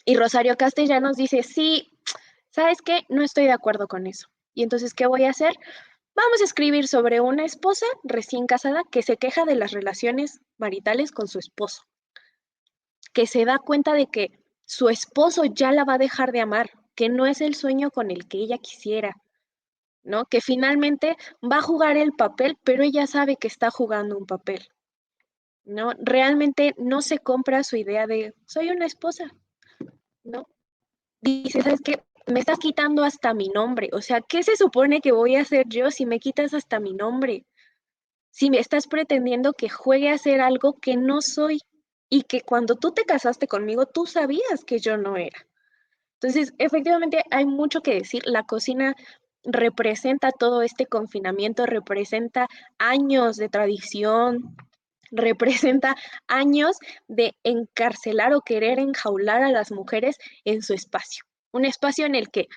Y Rosario Castellanos dice, sí, ¿sabes qué? No estoy de acuerdo con eso. Y entonces, ¿qué voy a hacer? Vamos a escribir sobre una esposa recién casada que se queja de las relaciones maritales con su esposo, que se da cuenta de que su esposo ya la va a dejar de amar, que no es el sueño con el que ella quisiera, ¿no? Que finalmente va a jugar el papel, pero ella sabe que está jugando un papel, ¿no? Realmente no se compra su idea de soy una esposa, ¿no? Dice, ¿sabes qué? Me estás quitando hasta mi nombre, o sea, ¿qué se supone que voy a hacer yo si me quitas hasta mi nombre? Si me estás pretendiendo que juegue a hacer algo que no soy y que cuando tú te casaste conmigo, tú sabías que yo no era. Entonces, efectivamente, hay mucho que decir. La cocina representa todo este confinamiento, representa años de tradición, representa años de encarcelar o querer enjaular a las mujeres en su espacio. Un espacio en el que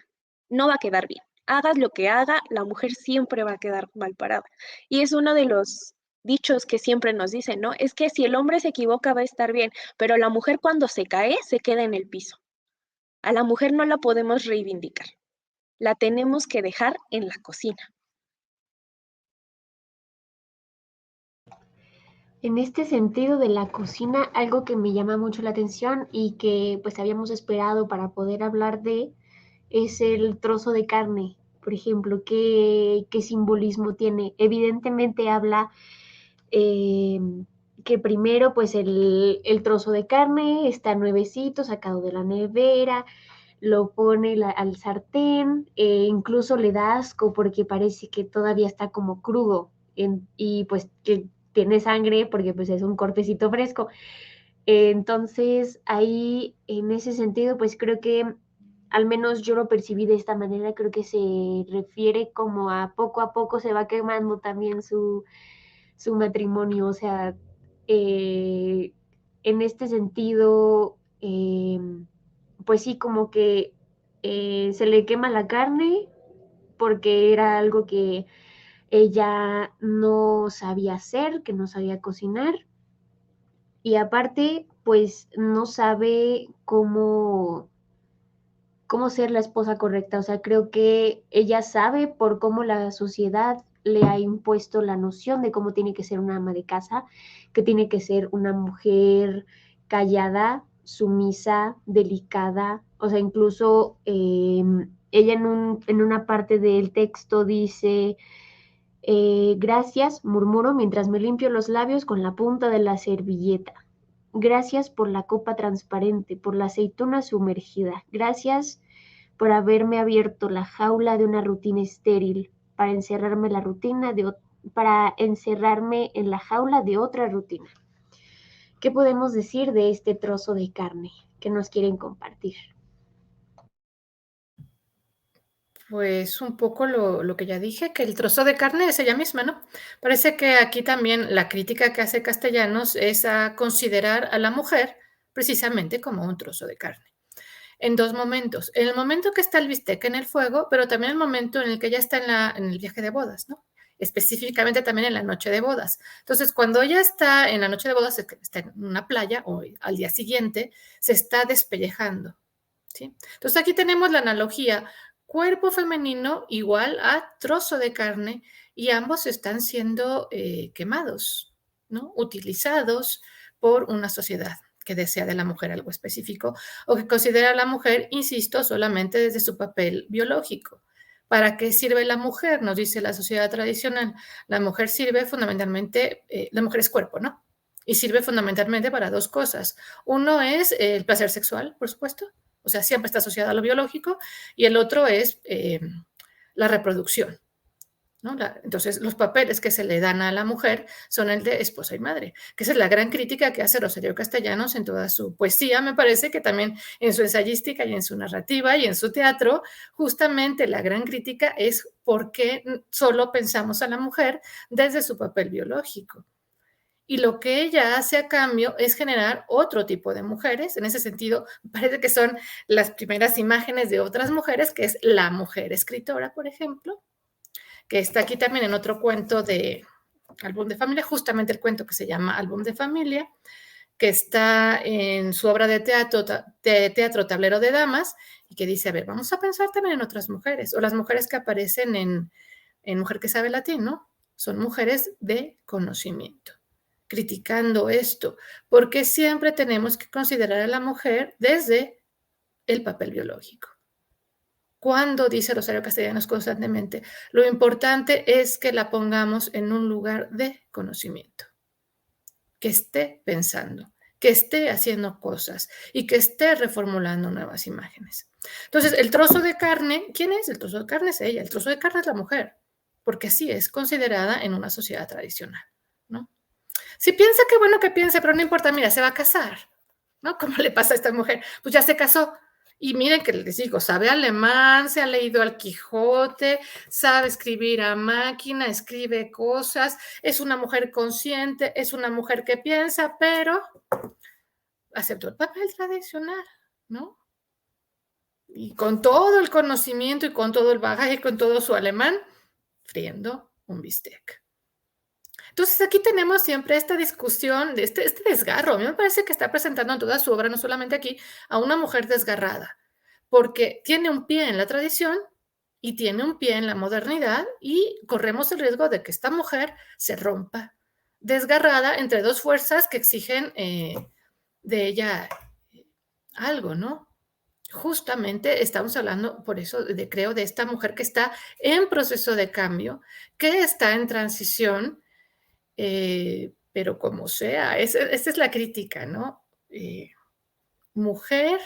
no va a quedar bien. Hagas lo que haga, la mujer siempre va a quedar mal parada. Y es uno de los dichos que siempre nos dicen, ¿no? Es que si el hombre se equivoca va a estar bien, pero la mujer cuando se cae se queda en el piso. A la mujer no la podemos reivindicar, la tenemos que dejar en la cocina. En este sentido de la cocina, algo que me llama mucho la atención y que pues habíamos esperado para poder hablar de es el trozo de carne, por ejemplo, qué simbolismo tiene. Evidentemente habla eh, que primero pues el trozo de carne está nuevecito, sacado de la nevera, lo pone al sartén, incluso le da asco porque parece que todavía está como crudo y pues que tiene sangre porque pues es un cortecito fresco. Entonces ahí en ese sentido pues creo que al menos yo lo percibí de esta manera, creo que se refiere como a poco se va quemando también su matrimonio, o sea, eh, en este sentido, pues sí, como que se le quema la carne porque era algo que ella no sabía hacer, que no sabía cocinar, y aparte, pues no sabe cómo ser la esposa correcta. O sea, creo que ella sabe por cómo la sociedad le ha impuesto la noción de cómo tiene que ser una ama de casa, que tiene que ser una mujer callada, sumisa, delicada. O sea, incluso ella en una parte del texto dice, gracias, murmuro mientras me limpio los labios con la punta de la servilleta. Gracias por la copa transparente, por la aceituna sumergida. Gracias por haberme abierto la jaula de una rutina estéril para para encerrarme en la jaula de otra rutina. ¿Qué podemos decir de este trozo de carne que nos quieren compartir? Pues un poco lo que ya dije, que el trozo de carne es ella misma, ¿no? Parece que aquí también la crítica que hace Castellanos es a considerar a la mujer precisamente como un trozo de carne. En dos momentos. En el momento que está el bistec en el fuego, pero también el momento en el que ella está en el viaje de bodas, ¿no? Específicamente también en la noche de bodas. Entonces, cuando ella está en la noche de bodas, está en una playa o al día siguiente, se está despellejando, ¿sí? Entonces, aquí tenemos la analogía cuerpo femenino igual a trozo de carne y ambos están siendo quemados, ¿no? Utilizados por una sociedad que desea de la mujer algo específico o que considera a la mujer, insisto, solamente desde su papel biológico. ¿Para qué sirve la mujer? Nos dice la sociedad tradicional. La mujer sirve fundamentalmente, la mujer es cuerpo, ¿no? Y sirve fundamentalmente para dos cosas. Uno es el placer sexual, por supuesto, o sea, siempre está asociada a lo biológico, y el otro es la reproducción, ¿no? Entonces, los papeles que se le dan a la mujer son el de esposa y madre, que esa es la gran crítica que hace Rosario Castellanos en toda su poesía, me parece que también en su ensayística y en su narrativa y en su teatro, justamente la gran crítica es por qué solo pensamos a la mujer desde su papel biológico. Y lo que ella hace a cambio es generar otro tipo de mujeres. En ese sentido, parece que son las primeras imágenes de otras mujeres, que es la mujer escritora, por ejemplo, que está aquí también en otro cuento de Álbum de Familia, justamente el cuento que se llama Álbum de Familia, que está en su obra de teatro Tablero de Damas, y que dice, a ver, vamos a pensar también en otras mujeres, o las mujeres que aparecen en Mujer que sabe latín, ¿no? Son mujeres de conocimiento, criticando esto, porque siempre tenemos que considerar a la mujer desde el papel biológico. Cuando dice Rosario Castellanos constantemente, lo importante es que la pongamos en un lugar de conocimiento, que esté pensando, que esté haciendo cosas y que esté reformulando nuevas imágenes. Entonces, el trozo de carne, ¿quién es? El trozo de carne es ella, el trozo de carne es la mujer, porque así es considerada en una sociedad tradicional, ¿no? Si piensa, qué bueno que piense, pero no importa, mira, se va a casar, ¿no? ¿Cómo le pasa a esta mujer? Pues ya se casó. Y miren que les digo, sabe alemán, se ha leído al Quijote, sabe escribir a máquina, escribe cosas, es una mujer consciente, es una mujer que piensa, pero aceptó el papel tradicional, ¿no? Y con todo el conocimiento y con todo el bagaje y con todo su alemán, friendo un bistec. Entonces aquí tenemos siempre esta discusión, de este desgarro. A mí me parece que está presentando en toda su obra, no solamente aquí, a una mujer desgarrada, porque tiene un pie en la tradición y tiene un pie en la modernidad y corremos el riesgo de que esta mujer se rompa, desgarrada entre dos fuerzas que exigen de ella algo, ¿no? Justamente estamos hablando, por eso, creo, de esta mujer que está en proceso de cambio, que está en transición, pero como sea, esa es la crítica, ¿no? Mujer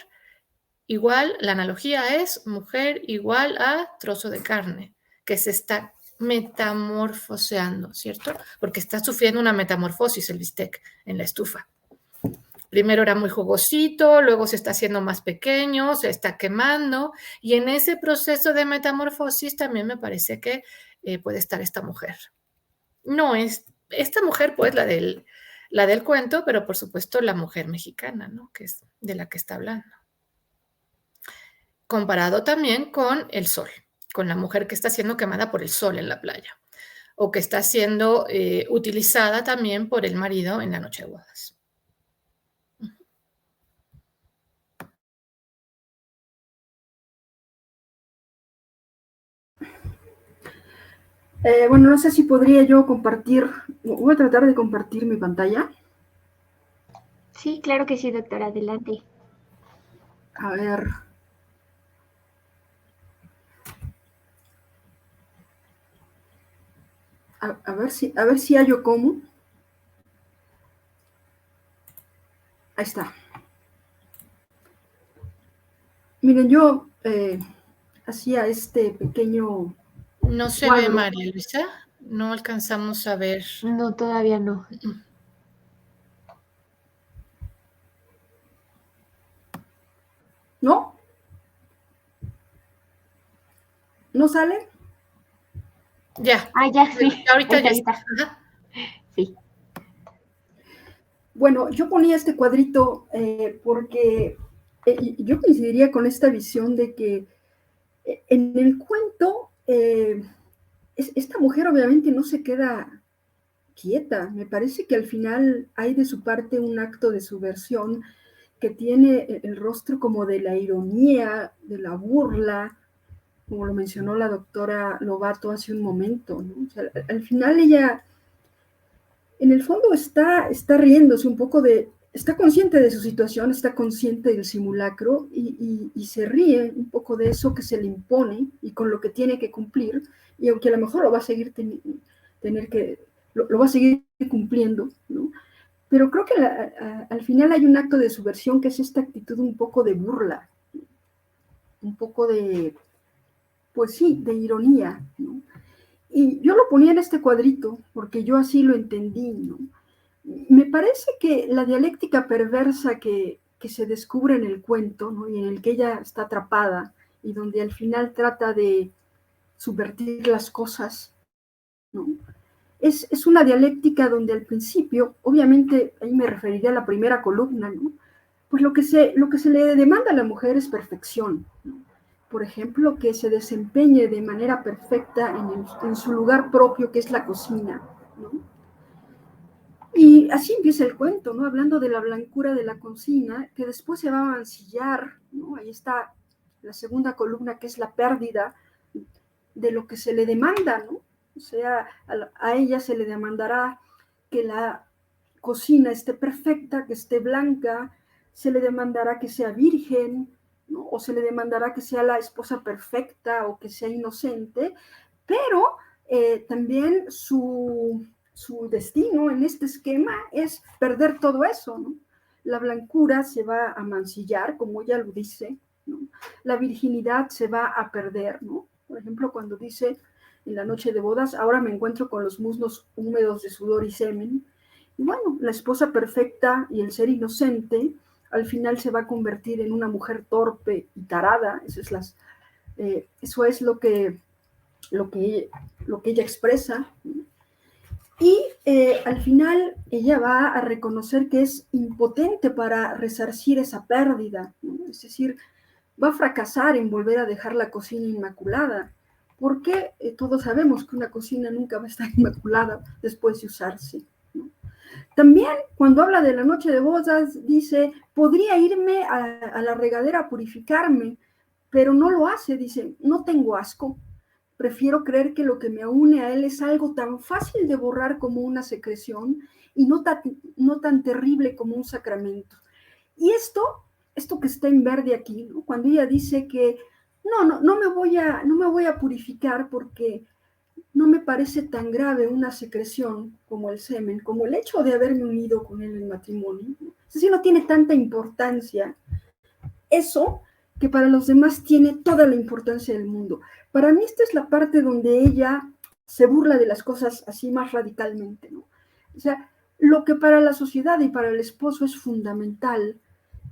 igual, la analogía es mujer igual a trozo de carne, que se está metamorfoseando, ¿cierto? Porque está sufriendo una metamorfosis el bistec en la estufa. Primero era muy jugosito, luego se está haciendo más pequeño, se está quemando, y en ese proceso de metamorfosis también me parece que puede estar esta mujer. No es esta mujer, pues, la del cuento, pero por supuesto la mujer mexicana, ¿no? Que es de la que está hablando. Comparado también con el sol, con la mujer que está siendo quemada por el sol en la playa, o que está siendo utilizada también por el marido en la noche de bodas. Bueno, no sé si podría yo compartir, voy a tratar de compartir mi pantalla. Sí, claro que sí, doctora, adelante. A ver. A ver si hallo cómo. Ahí está. Miren, yo hacía este pequeño No se cuadro. ve, María Luisa, no alcanzamos a ver. No, todavía no. ¿No? ¿No sale? Ya. Ah, ya, sí. Ahorita ya está. está. Sí. Bueno, yo ponía este cuadrito porque yo coincidiría con esta visión de que en el cuento esta mujer obviamente no se queda quieta. Me parece que al final hay de su parte un acto de subversión que tiene el rostro como de la ironía, de la burla, como lo mencionó la doctora Lobato hace un momento, ¿no? O sea, al final ella, en el fondo, está riéndose un poco está consciente de su situación, está consciente del simulacro y se ríe un poco de eso que se le impone y con lo que tiene que cumplir, y aunque a lo mejor lo va a seguir lo va a seguir cumpliendo, ¿no? Pero creo que al final hay un acto de subversión que es esta actitud un poco de burla, un poco de, pues sí, de ironía, ¿no? Y yo lo ponía en este cuadrito porque yo así lo entendí, ¿no? Me parece que la dialéctica perversa que se descubre en el cuento, ¿no? Y en el que ella está atrapada y donde al final trata de subvertir las cosas, ¿no? Es una dialéctica donde al principio, obviamente, ahí me referiría a la primera columna, ¿no? Pues lo que se le demanda a la mujer es perfección, ¿no? Por ejemplo, que se desempeñe de manera perfecta en su lugar propio, que es la cocina, ¿no? Y así empieza el cuento, ¿no? Hablando de la blancura de la cocina, que después se va a mancillar, ¿no? Ahí está la segunda columna, que es la pérdida de lo que se le demanda, ¿no? O sea, a ella se le demandará que la cocina esté perfecta, que esté blanca, se le demandará que sea virgen, ¿no? O se le demandará que sea la esposa perfecta o que sea inocente, pero también su destino en este esquema es perder todo eso, ¿no? La blancura se va a mancillar, como ella lo dice, ¿no? La virginidad se va a perder, ¿no? Por ejemplo, cuando dice en la noche de bodas, ahora me encuentro con los muslos húmedos de sudor y semen. Y bueno, la esposa perfecta y el ser inocente al final se va a convertir en una mujer torpe y tarada. Eso es lo que ella expresa. Y al final ella va a reconocer que es impotente para resarcir esa pérdida, ¿no? Es decir, va a fracasar en volver a dejar la cocina inmaculada, porque todos sabemos que una cocina nunca va a estar inmaculada después de usarse, ¿no? También cuando habla de la noche de bodas dice, podría irme a la regadera a purificarme, pero no lo hace, dice, no tengo asco, prefiero creer que lo que me une a él es algo tan fácil de borrar como una secreción y no tan terrible como un sacramento. Y esto que está en verde aquí, ¿no? Cuando ella dice que no me voy a purificar porque no me parece tan grave una secreción como el semen, como el hecho de haberme unido con él en matrimonio. Es decir, no tiene tanta importancia eso que para los demás tiene toda la importancia del mundo. Para mí esta es la parte donde ella se burla de las cosas así más radicalmente, ¿no? O sea, lo que para la sociedad y para el esposo es fundamental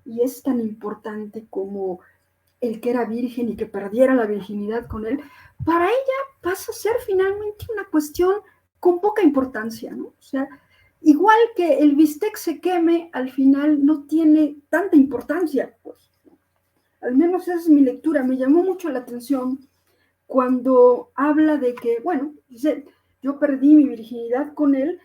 y es tan importante como el que era virgen y que perdiera la virginidad con él, para ella pasa a ser finalmente una cuestión con poca importancia, ¿no? O sea, igual que el bistec se queme, al final no tiene tanta importancia, pues. Al menos esa es mi lectura. Me llamó mucho la atención cuando habla de que, bueno, dice, yo perdí mi virginidad con él,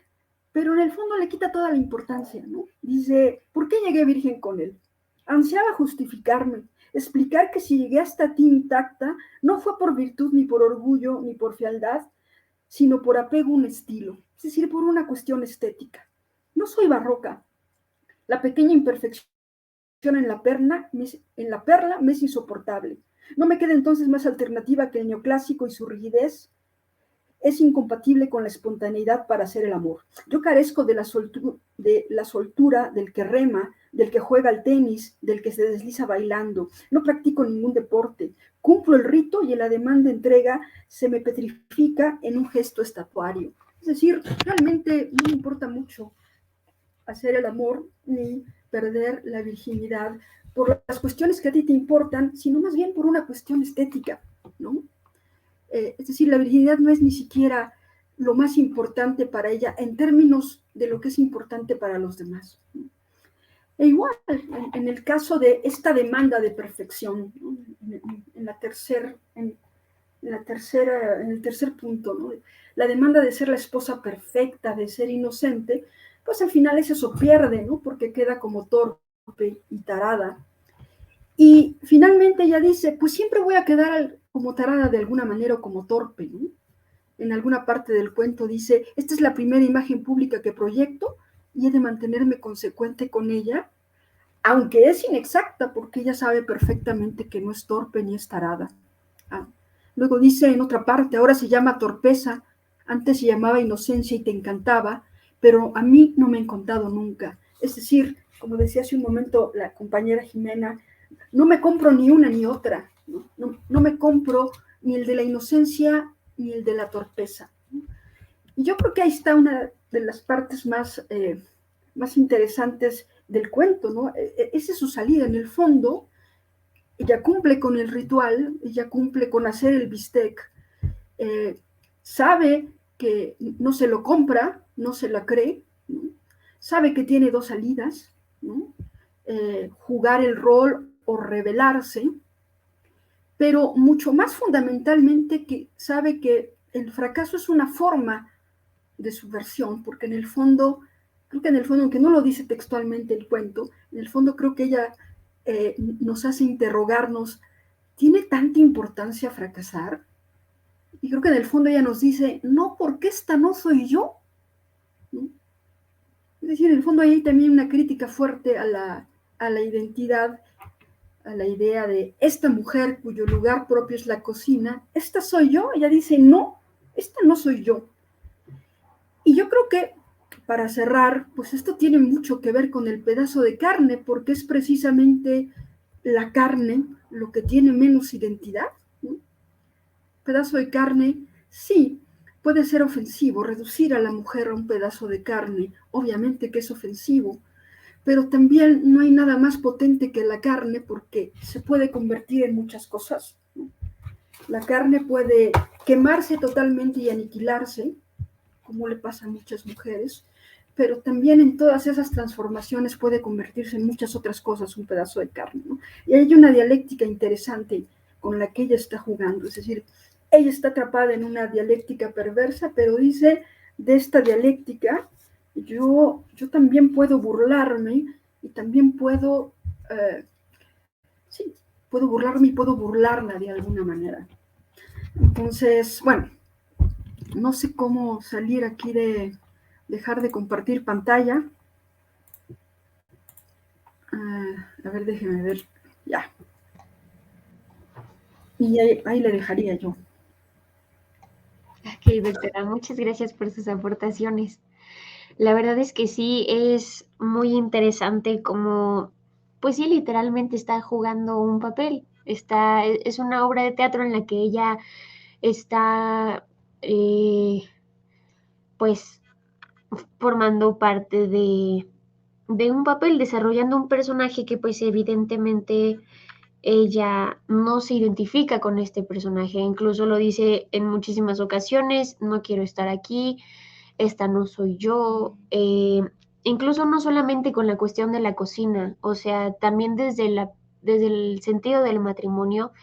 pero en el fondo le quita toda la importancia, ¿no? Dice, ¿por qué llegué virgen con él? Ansiaba justificarme, explicar que si llegué hasta ti intacta, no fue por virtud, ni por orgullo, ni por fealdad, sino por apego a un estilo, es decir, por una cuestión estética. No soy barroca. La pequeña imperfección en la perla me es insoportable. No me queda entonces más alternativa que el neoclásico y su rigidez es incompatible con la espontaneidad para hacer el amor. Yo carezco de la soltura del que rema, del que juega al tenis, del que se desliza bailando. No practico ningún deporte. Cumplo el rito y el ademán de entrega se me petrifica en un gesto estatuario. Es decir, realmente no me importa mucho hacer el amor ni perder la virginidad por las cuestiones que a ti te importan, sino más bien por una cuestión estética, ¿no? Es decir, la virginidad no es ni siquiera lo más importante para ella en términos de lo que es importante para los demás. E igual, en el caso de esta demanda de perfección, ¿no? en el tercer punto, ¿no? La demanda de ser la esposa perfecta, de ser inocente, pues al final eso pierde, ¿no? Porque queda como torpe y tarada. Y finalmente ella dice, pues siempre voy a quedar como tarada de alguna manera o como torpe, ¿no? En alguna parte del cuento dice, esta es la primera imagen pública que proyecto y he de mantenerme consecuente con ella, aunque es inexacta porque ella sabe perfectamente que no es torpe ni es tarada. Luego dice en otra parte, ahora se llama torpeza, antes se llamaba inocencia y te encantaba, pero a mí no me ha encantado nunca. Es decir, como decía hace un momento la compañera Jimena, no me compro ni una ni otra, no me compro ni el de la inocencia ni el de la torpeza. Y yo creo que ahí está una de las partes más interesantes del cuento, ¿no? Esa es su salida. En el fondo, ella cumple con el ritual, ella cumple con hacer el bistec, sabe que no se lo compra, no se la cree, ¿no? Sabe que tiene dos salidas, ¿no? Jugar el rol o rebelarse, pero mucho más fundamentalmente que sabe que el fracaso es una forma de subversión, porque en el fondo, aunque no lo dice textualmente el cuento, en el fondo creo que ella nos hace interrogarnos, ¿tiene tanta importancia fracasar? Y creo que en el fondo ella nos dice, no, porque esta no soy yo, ¿no? Es decir, en el fondo hay también una crítica fuerte a la identidad, a la idea de esta mujer cuyo lugar propio es la cocina, esta soy yo. Ella dice, no, esta no soy yo. Y yo creo que, para cerrar, pues esto tiene mucho que ver con el pedazo de carne, porque es precisamente la carne lo que tiene menos identidad, ¿no? Pedazo de carne, sí, puede ser ofensivo, reducir a la mujer a un pedazo de carne, obviamente que es ofensivo, pero también no hay nada más potente que la carne porque se puede convertir en muchas cosas, ¿no? La carne puede quemarse totalmente y aniquilarse, como le pasa a muchas mujeres, pero también en todas esas transformaciones puede convertirse en muchas otras cosas un pedazo de carne, ¿no? Y hay una dialéctica interesante con la que ella está jugando, es decir, ella está atrapada en una dialéctica perversa, pero dice, de esta dialéctica, yo también puedo burlarme y también puedo, puedo burlarme y puedo burlarla de alguna manera. Entonces, bueno, no sé cómo salir aquí de dejar de compartir pantalla. A ver, déjeme ver. Ya. Y ahí le dejaría yo. Ok, doctora, muchas gracias por sus aportaciones. La verdad es que sí, es muy interesante como, pues sí, literalmente está jugando un papel. Es una obra de teatro en la que ella está, pues, formando parte de un papel, desarrollando un personaje que pues evidentemente ella no se identifica con este personaje, incluso lo dice en muchísimas ocasiones, no quiero estar aquí, esta no soy yo, incluso no solamente con la cuestión de la cocina, o sea, también desde el sentido del matrimonio,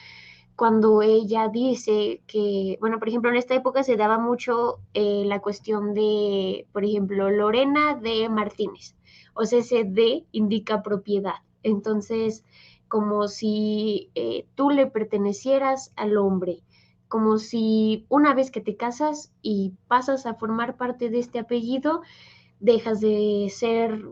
cuando ella dice que, bueno, por ejemplo, en esta época se daba mucho la cuestión de, por ejemplo, Lorena de Martínez, o sea, ese de indica propiedad. Entonces, como si tú le pertenecieras al hombre, como si una vez que te casas y pasas a formar parte de este apellido, dejas de ser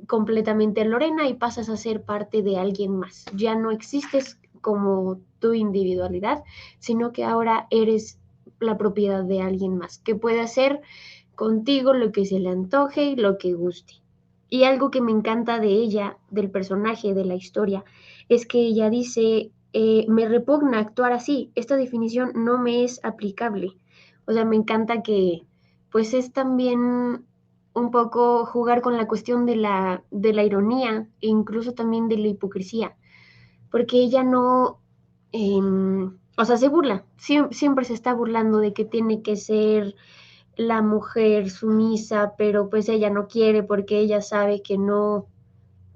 completamente Lorena y pasas a ser parte de alguien más. Ya no existes como tu individualidad, sino que ahora eres la propiedad de alguien más, que puede hacer contigo lo que se le antoje, lo que guste. Y algo que me encanta de ella, del personaje, de la historia, es que ella dice, me repugna actuar así, esta definición no me es aplicable. O sea, me encanta que pues es también un poco jugar con la cuestión de la ironía e incluso también de la hipocresía, porque ella no, o sea, se burla, siempre se está burlando de que tiene que ser la mujer sumisa, pero pues ella no quiere porque ella sabe que no,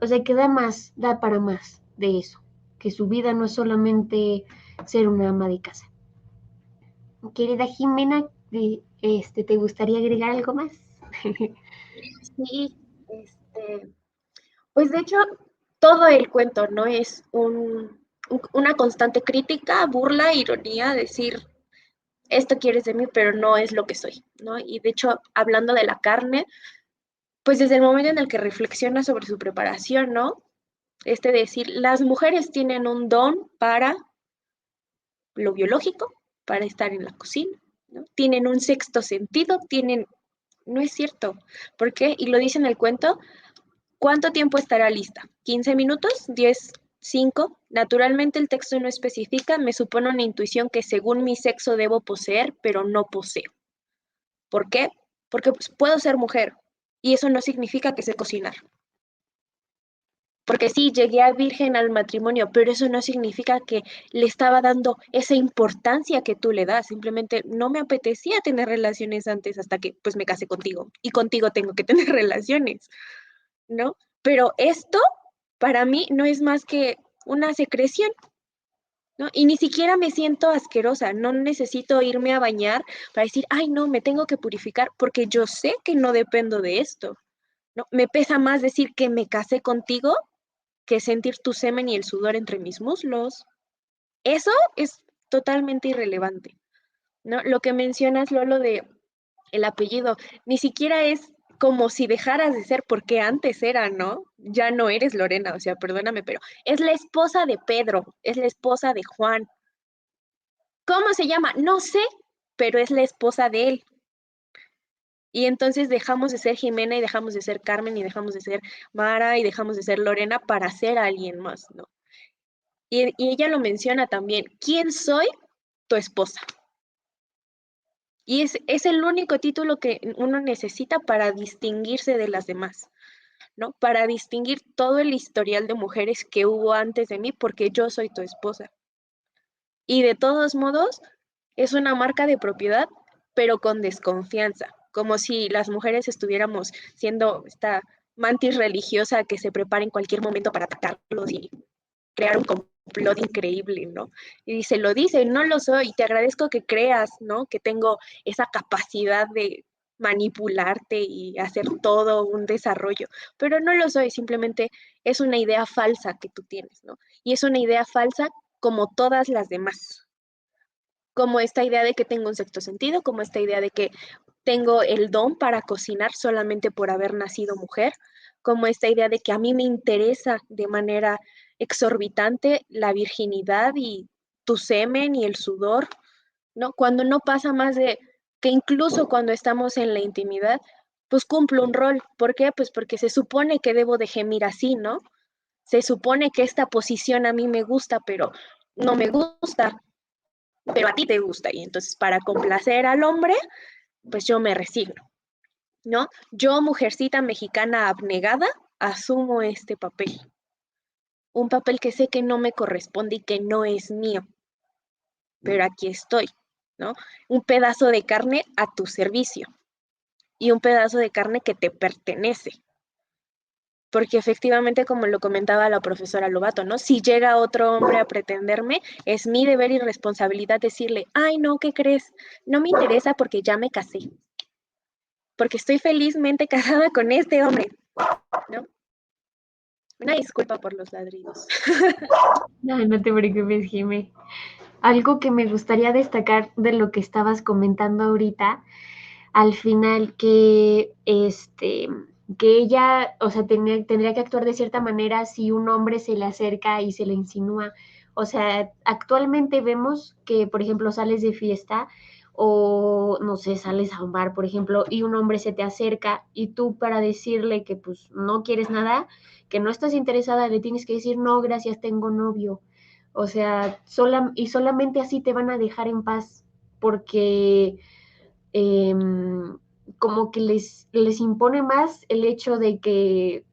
o sea, que da más, da para más de eso, que su vida no es solamente ser una ama de casa. Querida Jimena, ¿te gustaría agregar algo más? Sí, pues de hecho, todo el cuento, ¿no? Es una constante crítica, burla, ironía, decir, esto quieres de mí, pero no es lo que soy, ¿no? Y de hecho, hablando de la carne, pues desde el momento en el que reflexiona sobre su preparación, ¿no? Decir, las mujeres tienen un don para lo biológico, para estar en la cocina, ¿no? Tienen un sexto sentido, no es cierto. ¿Por qué? Y lo dice en el cuento, ¿cuánto tiempo estará lista? ¿15 minutos? ¿10? ¿5? Naturalmente el texto no especifica, me supone una intuición que según mi sexo debo poseer, pero no poseo. ¿Por qué? Porque pues, puedo ser mujer y eso no significa que sé cocinar. Porque sí, llegué a virgen al matrimonio, pero eso no significa que le estaba dando esa importancia que tú le das. Simplemente no me apetecía tener relaciones antes hasta que pues me casé contigo y contigo tengo que tener relaciones, ¿no? Pero esto para mí no es más que una secreción, ¿no? Y ni siquiera me siento asquerosa, no necesito irme a bañar para decir, ay, no, me tengo que purificar porque yo sé que no dependo de esto, ¿no? Me pesa más decir que me casé contigo que sentir tu semen y el sudor entre mis muslos. Eso es totalmente irrelevante, ¿no? Lo que mencionas, Lolo, de el apellido, ni siquiera es como si dejaras de ser porque antes era, ¿no? Ya no eres Lorena, o sea, perdóname, pero es la esposa de Pedro, es la esposa de Juan. ¿Cómo se llama? No sé, pero es la esposa de él. Y entonces dejamos de ser Jimena y dejamos de ser Carmen y dejamos de ser Mara y dejamos de ser Lorena para ser alguien más, ¿no? Y ella lo menciona también, ¿quién soy? Tu esposa. Y es el único título que uno necesita para distinguirse de las demás, ¿no? Para distinguir todo el historial de mujeres que hubo antes de mí, porque yo soy tu esposa. Y de todos modos, es una marca de propiedad, pero con desconfianza, como si las mujeres estuviéramos siendo esta mantis religiosa que se prepara en cualquier momento para atacarlos y crear un complot increíble, ¿no? Y dice, lo dice, no lo soy, te agradezco que creas, ¿no? Que tengo esa capacidad de manipularte y hacer todo un desarrollo, pero no lo soy, simplemente es una idea falsa que tú tienes, ¿no? Y es una idea falsa como todas las demás, como esta idea de que tengo un sexto sentido, como esta idea de que tengo el don para cocinar solamente por haber nacido mujer, como esta idea de que a mí me interesa de manera exorbitante la virginidad y tu semen y el sudor, ¿no? Cuando no pasa más de que incluso cuando estamos en la intimidad, pues cumplo un rol. ¿Por qué? Pues porque se supone que debo de gemir así, ¿no? Se supone que esta posición a mí me gusta, pero no me gusta, pero a ti te gusta. Y entonces para complacer al hombre, pues yo me resigno, ¿no? Yo, mujercita mexicana abnegada, asumo este papel. Un papel que sé que no me corresponde y que no es mío, pero aquí estoy, ¿no? Un pedazo de carne a tu servicio y un pedazo de carne que te pertenece. Porque efectivamente, como lo comentaba la profesora Lobato, ¿no? Si llega otro hombre a pretenderme, es mi deber y responsabilidad decirle, ay, no, ¿qué crees? No me interesa porque ya me casé. Porque estoy felizmente casada con este hombre, ¿no? Una disculpa por los ladridos. No te preocupes, Jimé. Algo que me gustaría destacar de lo que estabas comentando ahorita, al final, que ella, o sea, tendría que actuar de cierta manera si un hombre se le acerca y se le insinúa. O sea, actualmente vemos que, por ejemplo, sales de fiesta o, no sé, sales a un bar, por ejemplo, y un hombre se te acerca y tú para decirle que pues no quieres nada, que no estás interesada, le tienes que decir, no, gracias, tengo novio. O sea, solamente así te van a dejar en paz, porque como que les impone más el hecho de que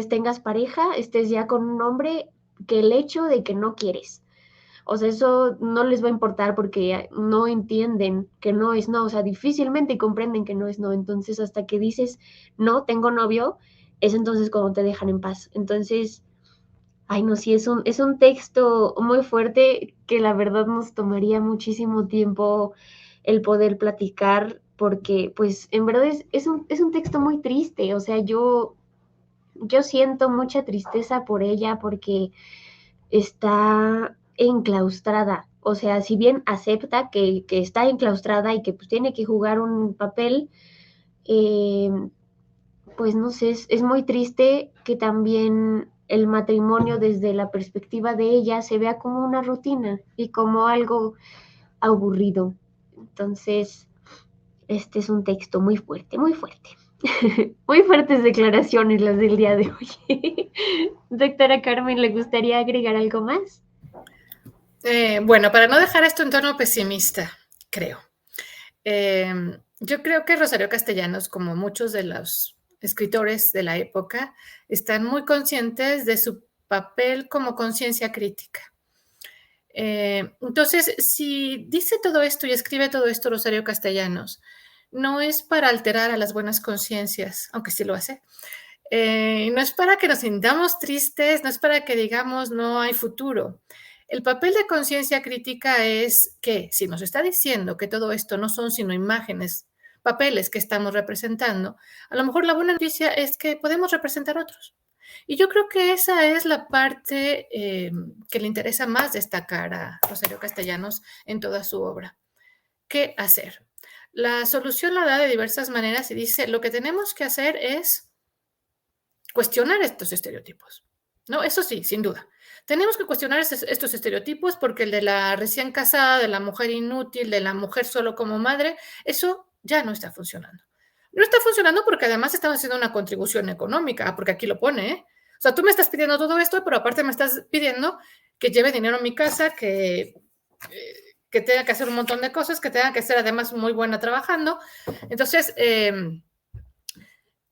tengas pareja, estés ya con un hombre, que el hecho de que no quieres. O sea, eso no les va a importar porque no entienden que no es no, o sea, difícilmente comprenden que no es no. Entonces, hasta que dices, no, tengo novio, es entonces cuando te dejan en paz. Entonces, ay, no, sí, es un texto muy fuerte que la verdad nos tomaría muchísimo tiempo el poder platicar, porque pues en verdad es un texto muy triste. O sea, yo siento mucha tristeza por ella porque está enclaustrada. O sea, si bien acepta que está enclaustrada y que pues tiene que jugar un papel, eh, pues no sé, es muy triste que también el matrimonio desde la perspectiva de ella se vea como una rutina y como algo aburrido. Entonces, este es un texto muy fuerte, muy fuerte. Muy fuertes declaraciones las del día de hoy. Doctora Carmen, ¿le gustaría agregar algo más? Bueno, para no dejar esto en tono pesimista, creo. Yo creo que Rosario Castellanos, como muchos de los escritores de la época, están muy conscientes de su papel como conciencia crítica. Entonces, si dice todo esto y escribe todo esto Rosario Castellanos, no es para alterar a las buenas conciencias, aunque sí lo hace. No es para que nos sintamos tristes, no es para que digamos no hay futuro. El papel de conciencia crítica es que si nos está diciendo que todo esto no son sino imágenes, papeles que estamos representando, a lo mejor la buena noticia es que podemos representar otros. Y yo creo que esa es la parte que le interesa más destacar a Rosario Castellanos en toda su obra. ¿Qué hacer? La solución la da de diversas maneras y dice, lo que tenemos que hacer es cuestionar estos estereotipos. No, eso sí, sin duda. Tenemos que cuestionar estos estereotipos porque el de la recién casada, de la mujer inútil, de la mujer solo como madre, eso ya no está funcionando. No está funcionando porque además estamos haciendo una contribución económica, porque aquí lo pone, ¿eh? O sea, tú me estás pidiendo todo esto, pero aparte me estás pidiendo que lleve dinero a mi casa, que tenga que hacer un montón de cosas, que tenga que ser además muy buena trabajando. Entonces,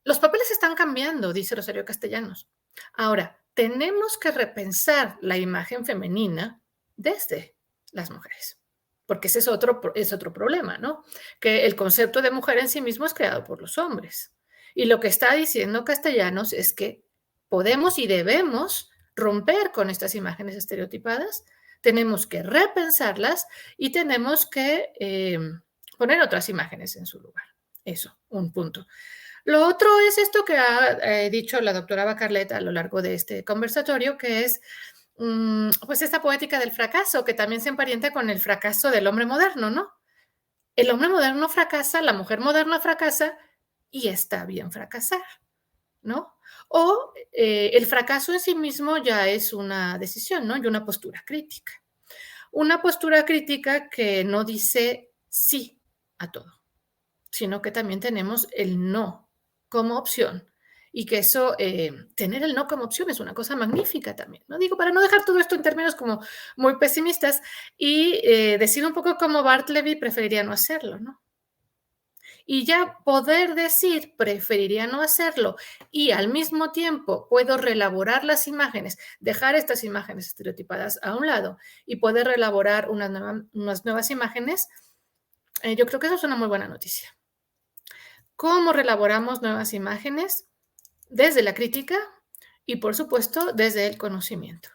los papeles están cambiando, dice Rosario Castellanos. Ahora, tenemos que repensar la imagen femenina desde las mujeres, porque ese es otro problema, ¿no? Que el concepto de mujer en sí mismo es creado por los hombres. Y lo que está diciendo Castellanos es que podemos y debemos romper con estas imágenes estereotipadas, tenemos que repensarlas y tenemos que poner otras imágenes en su lugar. Eso, un punto. Lo otro es esto que ha dicho la doctora Bacarlet a lo largo de este conversatorio, que es pues esta poética del fracaso, que también se emparenta con el fracaso del hombre moderno, ¿no? El hombre moderno fracasa, la mujer moderna fracasa y está bien fracasar, ¿no? O el fracaso en sí mismo ya es una decisión, ¿no? Y una postura crítica. Una postura crítica que no dice sí a todo. sino que también tenemos el no como opción. Y que eso, tener el no como opción es una cosa magnífica también, ¿no? Digo, para no dejar todo esto en términos como muy pesimistas y decir un poco como Bartleby preferiría no hacerlo, ¿no? Y ya poder decir preferiría no hacerlo y al mismo tiempo puedo reelaborar las imágenes, dejar estas imágenes estereotipadas a un lado y poder reelaborar unas nuevas imágenes, yo creo que eso es una muy buena noticia. ¿Cómo reelaboramos nuevas imágenes? Desde la crítica y, por supuesto, desde el conocimiento,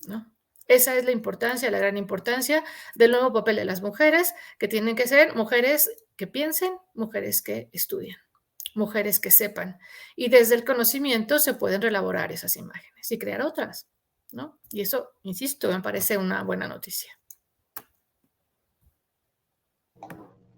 ¿no? Esa es la importancia, la gran importancia del nuevo papel de las mujeres, que tienen que ser mujeres que piensen, mujeres que estudien, mujeres que sepan. Y desde el conocimiento se pueden reelaborar esas imágenes y crear otras, ¿no? Y eso, insisto, me parece una buena noticia.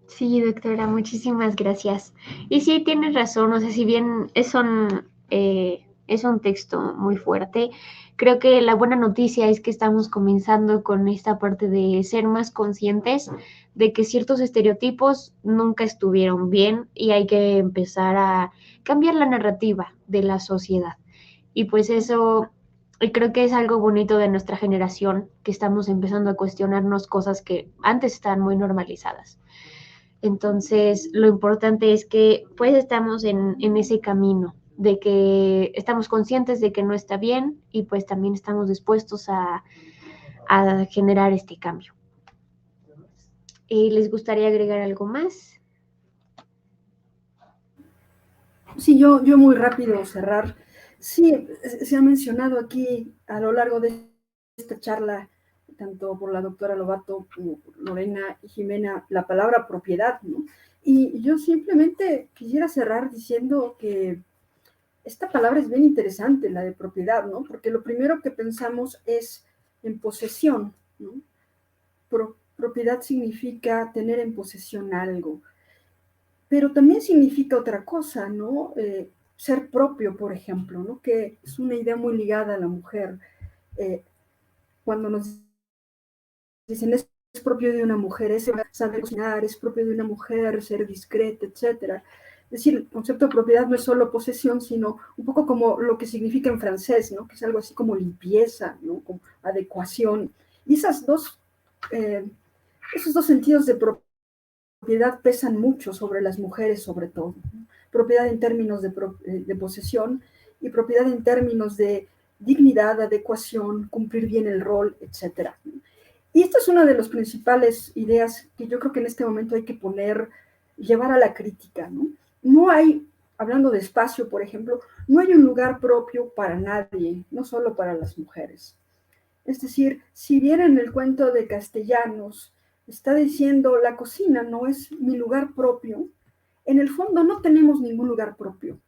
Sí, doctora, muchísimas gracias. Y sí, tienes razón, o sea, si bien es un texto muy fuerte, creo que la buena noticia es que estamos comenzando con esta parte de ser más conscientes de que ciertos estereotipos nunca estuvieron bien y hay que empezar a cambiar la narrativa de la sociedad. Y pues eso, y creo que es algo bonito de nuestra generación, que estamos empezando a cuestionarnos cosas que antes estaban muy normalizadas. Entonces, lo importante es que pues estamos en ese camino, de que estamos conscientes de que no está bien y pues también estamos dispuestos a generar este cambio. ¿Les gustaría agregar algo más? Sí, yo muy rápido cerrar. Sí, se ha mencionado aquí a lo largo de esta charla, tanto por la doctora Lobato como por Lorena y Jimena, la palabra propiedad, ¿no? Y yo simplemente quisiera cerrar diciendo que esta palabra es bien interesante, la de propiedad, ¿no? Porque lo primero que pensamos es en posesión, ¿no? Propiedad significa tener en posesión algo, pero también significa otra cosa, ¿no? Ser propio, por ejemplo, ¿no? Que es una idea muy ligada a la mujer. Cuando nos dicen es propio de una mujer, es saber cocinar, es propio de una mujer, ser discreta, etcétera. Es decir, el concepto de propiedad no es solo posesión, sino un poco como lo que significa en francés, ¿no? Que es algo así como limpieza, ¿no? Como adecuación. Y esos dos sentidos de propiedad pesan mucho sobre las mujeres, sobre todo. ¿No? Propiedad en términos de posesión y propiedad en términos de dignidad, adecuación, cumplir bien el rol, etcétera. Y esta es una de las principales ideas que yo creo que en este momento hay que llevar a la crítica, ¿no? No hay, hablando de espacio, por ejemplo, no hay un lugar propio para nadie, no solo para las mujeres. Es decir, si bien en el cuento de Castellanos está diciendo la cocina no es mi lugar propio, en el fondo no tenemos ningún lugar propio.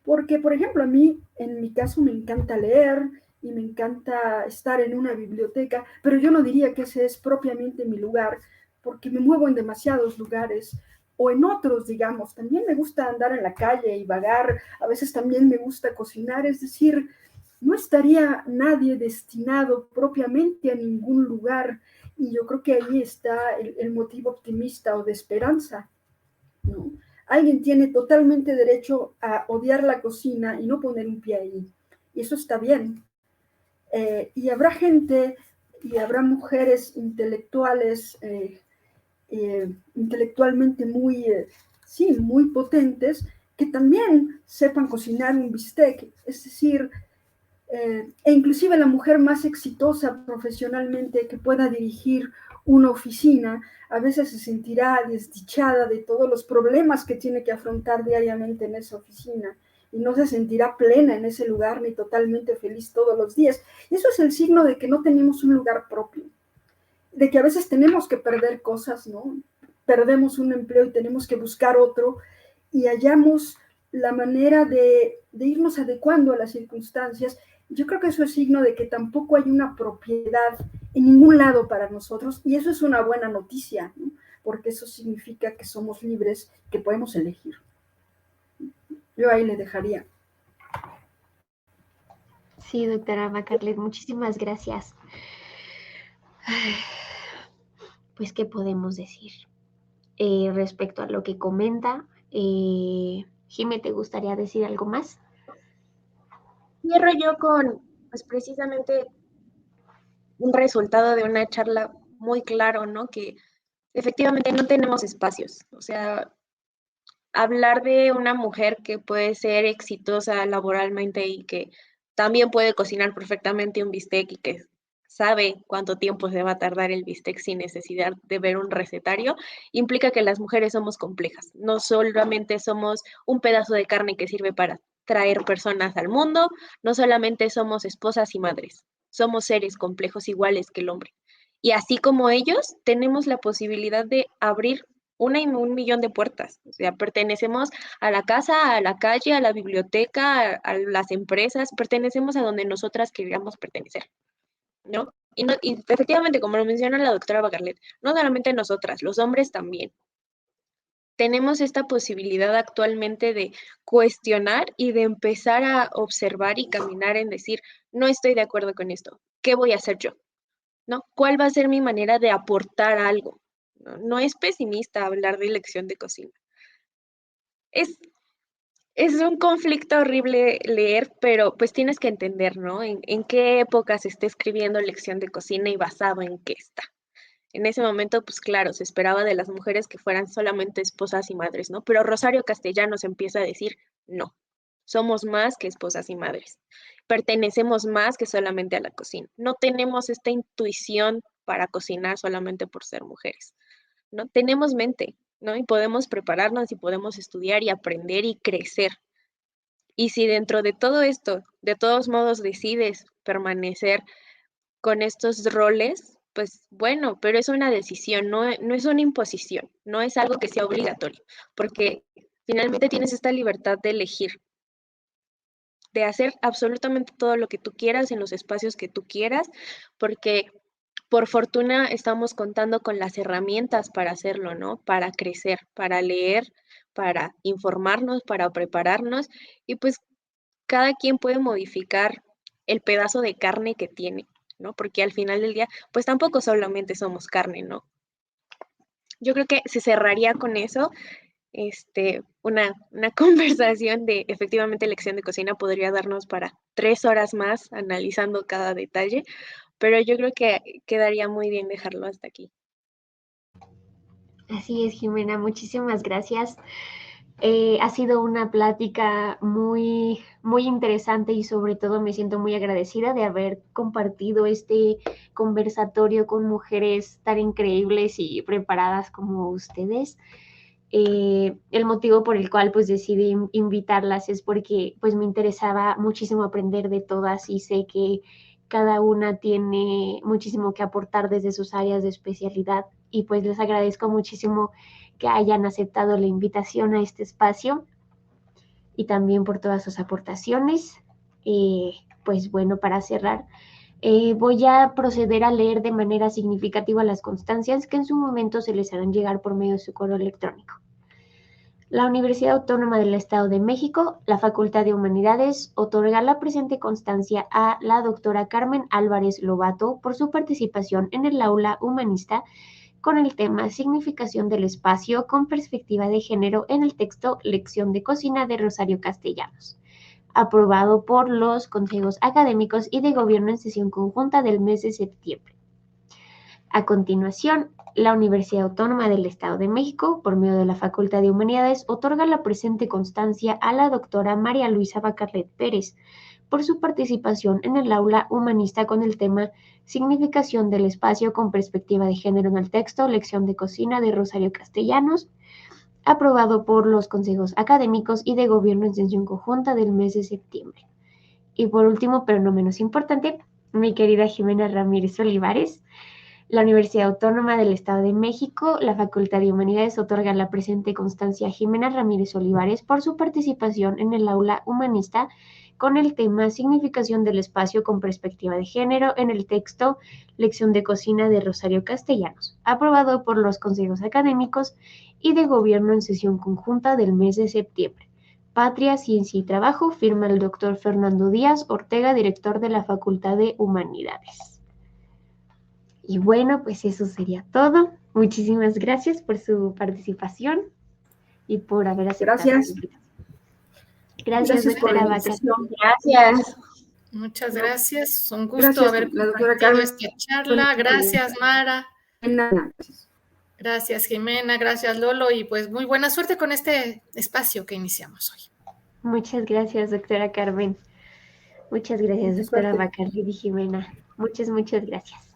Porque, por ejemplo, a mí, en mi caso, me encanta leer y me encanta estar en una biblioteca, pero yo no diría que ese es propiamente mi lugar, porque me muevo en demasiados lugares o en otros, digamos. También me gusta andar en la calle y vagar, a veces también me gusta cocinar, es decir, no estaría nadie destinado propiamente a ningún lugar. Y yo creo que ahí está el motivo optimista o de esperanza, ¿no? Alguien tiene totalmente derecho a odiar la cocina y no poner un pie ahí. Y eso está bien. Y habrá gente y habrá mujeres intelectuales, intelectualmente sí, muy potentes, que también sepan cocinar un bistec. Es decir, e inclusive la mujer más exitosa profesionalmente que pueda dirigir una oficina, a veces se sentirá desdichada de todos los problemas que tiene que afrontar diariamente en esa oficina y no se sentirá plena en ese lugar ni totalmente feliz todos los días. Y eso es el signo de que no tenemos un lugar propio, de que a veces tenemos que perder cosas, ¿no? Perdemos un empleo y tenemos que buscar otro y hallamos la manera de irnos adecuando a las circunstancias. Yo creo que eso es signo de que tampoco hay una propiedad en ningún lado para nosotros y eso es una buena noticia, ¿no? Porque eso significa que somos libres, que podemos elegir. Yo ahí le dejaría. Sí, doctora Macarlet, muchísimas gracias. Pues, ¿qué podemos decir? respecto a lo que comenta. Jime, ¿te gustaría decir algo más? Cierro yo con, pues precisamente un resultado de una charla muy claro, ¿no? Que efectivamente no tenemos espacios. O sea, hablar de una mujer que puede ser exitosa laboralmente y que también puede cocinar perfectamente un bistec y que sabe cuánto tiempo se va a tardar el bistec sin necesidad de ver un recetario, implica que las mujeres somos complejas. No solamente somos un pedazo de carne que sirve para traer personas al mundo, no solamente somos esposas y madres, somos seres complejos iguales que el hombre. Y así como ellos, tenemos la posibilidad de abrir una y un millón de puertas. O sea, pertenecemos a la casa, a la calle, a la biblioteca, a las empresas, pertenecemos a donde nosotras queríamos pertenecer, ¿no? Y efectivamente, como lo menciona la doctora Bacarlet, no solamente nosotras, los hombres también. Tenemos esta posibilidad actualmente de cuestionar y de empezar a observar y caminar en decir, no estoy de acuerdo con esto, ¿qué voy a hacer yo? ¿No? ¿Cuál va a ser mi manera de aportar algo? No es pesimista hablar de lección de cocina. Es, es un conflicto horrible leer, pero pues tienes que entender, ¿no? En qué época se está escribiendo lección de cocina y basado en qué está. En ese momento, pues claro, se esperaba de las mujeres que fueran solamente esposas y madres, ¿no? Pero Rosario Castellanos empieza a decir, no, somos más que esposas y madres. Pertenecemos más que solamente a la cocina. No tenemos esta intuición para cocinar solamente por ser mujeres, ¿no? Tenemos mente, ¿no? Y podemos prepararnos y podemos estudiar y aprender y crecer. Y si dentro de todo esto, de todos modos, decides permanecer con estos roles, pues bueno, pero es una decisión, no es una imposición, no es algo que sea obligatorio, porque finalmente tienes esta libertad de elegir, de hacer absolutamente todo lo que tú quieras en los espacios que tú quieras, porque por fortuna estamos contando con las herramientas para hacerlo, ¿no? Para crecer, para leer, para informarnos, para prepararnos y pues cada quien puede modificar el pedazo de carne que tiene, ¿no? Porque al final del día, pues tampoco solamente somos carne, ¿no? Yo creo que se cerraría con eso, una conversación de efectivamente lección de cocina podría darnos para 3 horas más analizando cada detalle, pero yo creo que quedaría muy bien dejarlo hasta aquí. Así es, Jimena, muchísimas gracias. Ha sido una plática muy, muy interesante y sobre todo me siento muy agradecida de haber compartido este conversatorio con mujeres tan increíbles y preparadas como ustedes. El motivo por el cual pues decidí invitarlas es porque pues me interesaba muchísimo aprender de todas y sé que cada una tiene muchísimo que aportar desde sus áreas de especialidad y pues les agradezco muchísimo que hayan aceptado la invitación a este espacio y también por todas sus aportaciones. Pues bueno, para cerrar, voy a proceder a leer de manera significativa las constancias que en su momento se les harán llegar por medio de su correo electrónico. La Universidad Autónoma del Estado de México, la Facultad de Humanidades, otorga la presente constancia a la doctora Carmen Álvarez Lobato por su participación en el aula humanista con el tema Significación del espacio con perspectiva de género en el texto Lección de Cocina de Rosario Castellanos, aprobado por los consejos académicos y de gobierno en sesión conjunta del mes de septiembre. A continuación, la Universidad Autónoma del Estado de México, por medio de la Facultad de Humanidades, otorga la presente constancia a la doctora María Luisa Bacarlet Pérez por su participación en el aula humanista con el tema Significación del espacio con perspectiva de género en el texto Lección de Cocina de Rosario Castellanos, aprobado por los consejos académicos y de gobierno en sesión conjunta del mes de septiembre. Y por último, pero no menos importante, mi querida Jimena Ramírez Olivares, la Universidad Autónoma del Estado de México, la Facultad de Humanidades otorga la presente constancia a Jimena Ramírez Olivares por su participación en el aula humanista con el tema Significación del espacio con perspectiva de género en el texto Lección de Cocina de Rosario Castellanos, aprobado por los consejos académicos y de gobierno en sesión conjunta del mes de septiembre. Patria, Ciencia y Trabajo, firma el doctor Fernando Díaz Ortega, director de la Facultad de Humanidades. Y bueno, pues eso sería todo. Muchísimas gracias por su participación y por haber aceptado. Gracias. la invitación. Gracias, por la doctora Vaca. invitación. Gracias. Muchas gracias. Un gusto Gracias, haber la doctora compartido Carmen. esta charla. Gracias, Mara. Gracias. Gracias, Jimena. Gracias, Lolo. Y pues muy buena suerte con este espacio que iniciamos hoy. Muchas gracias, doctora Carmen. Muchas gracias, Mucha doctora suerte. Bacardi y Jimena. Muchas gracias.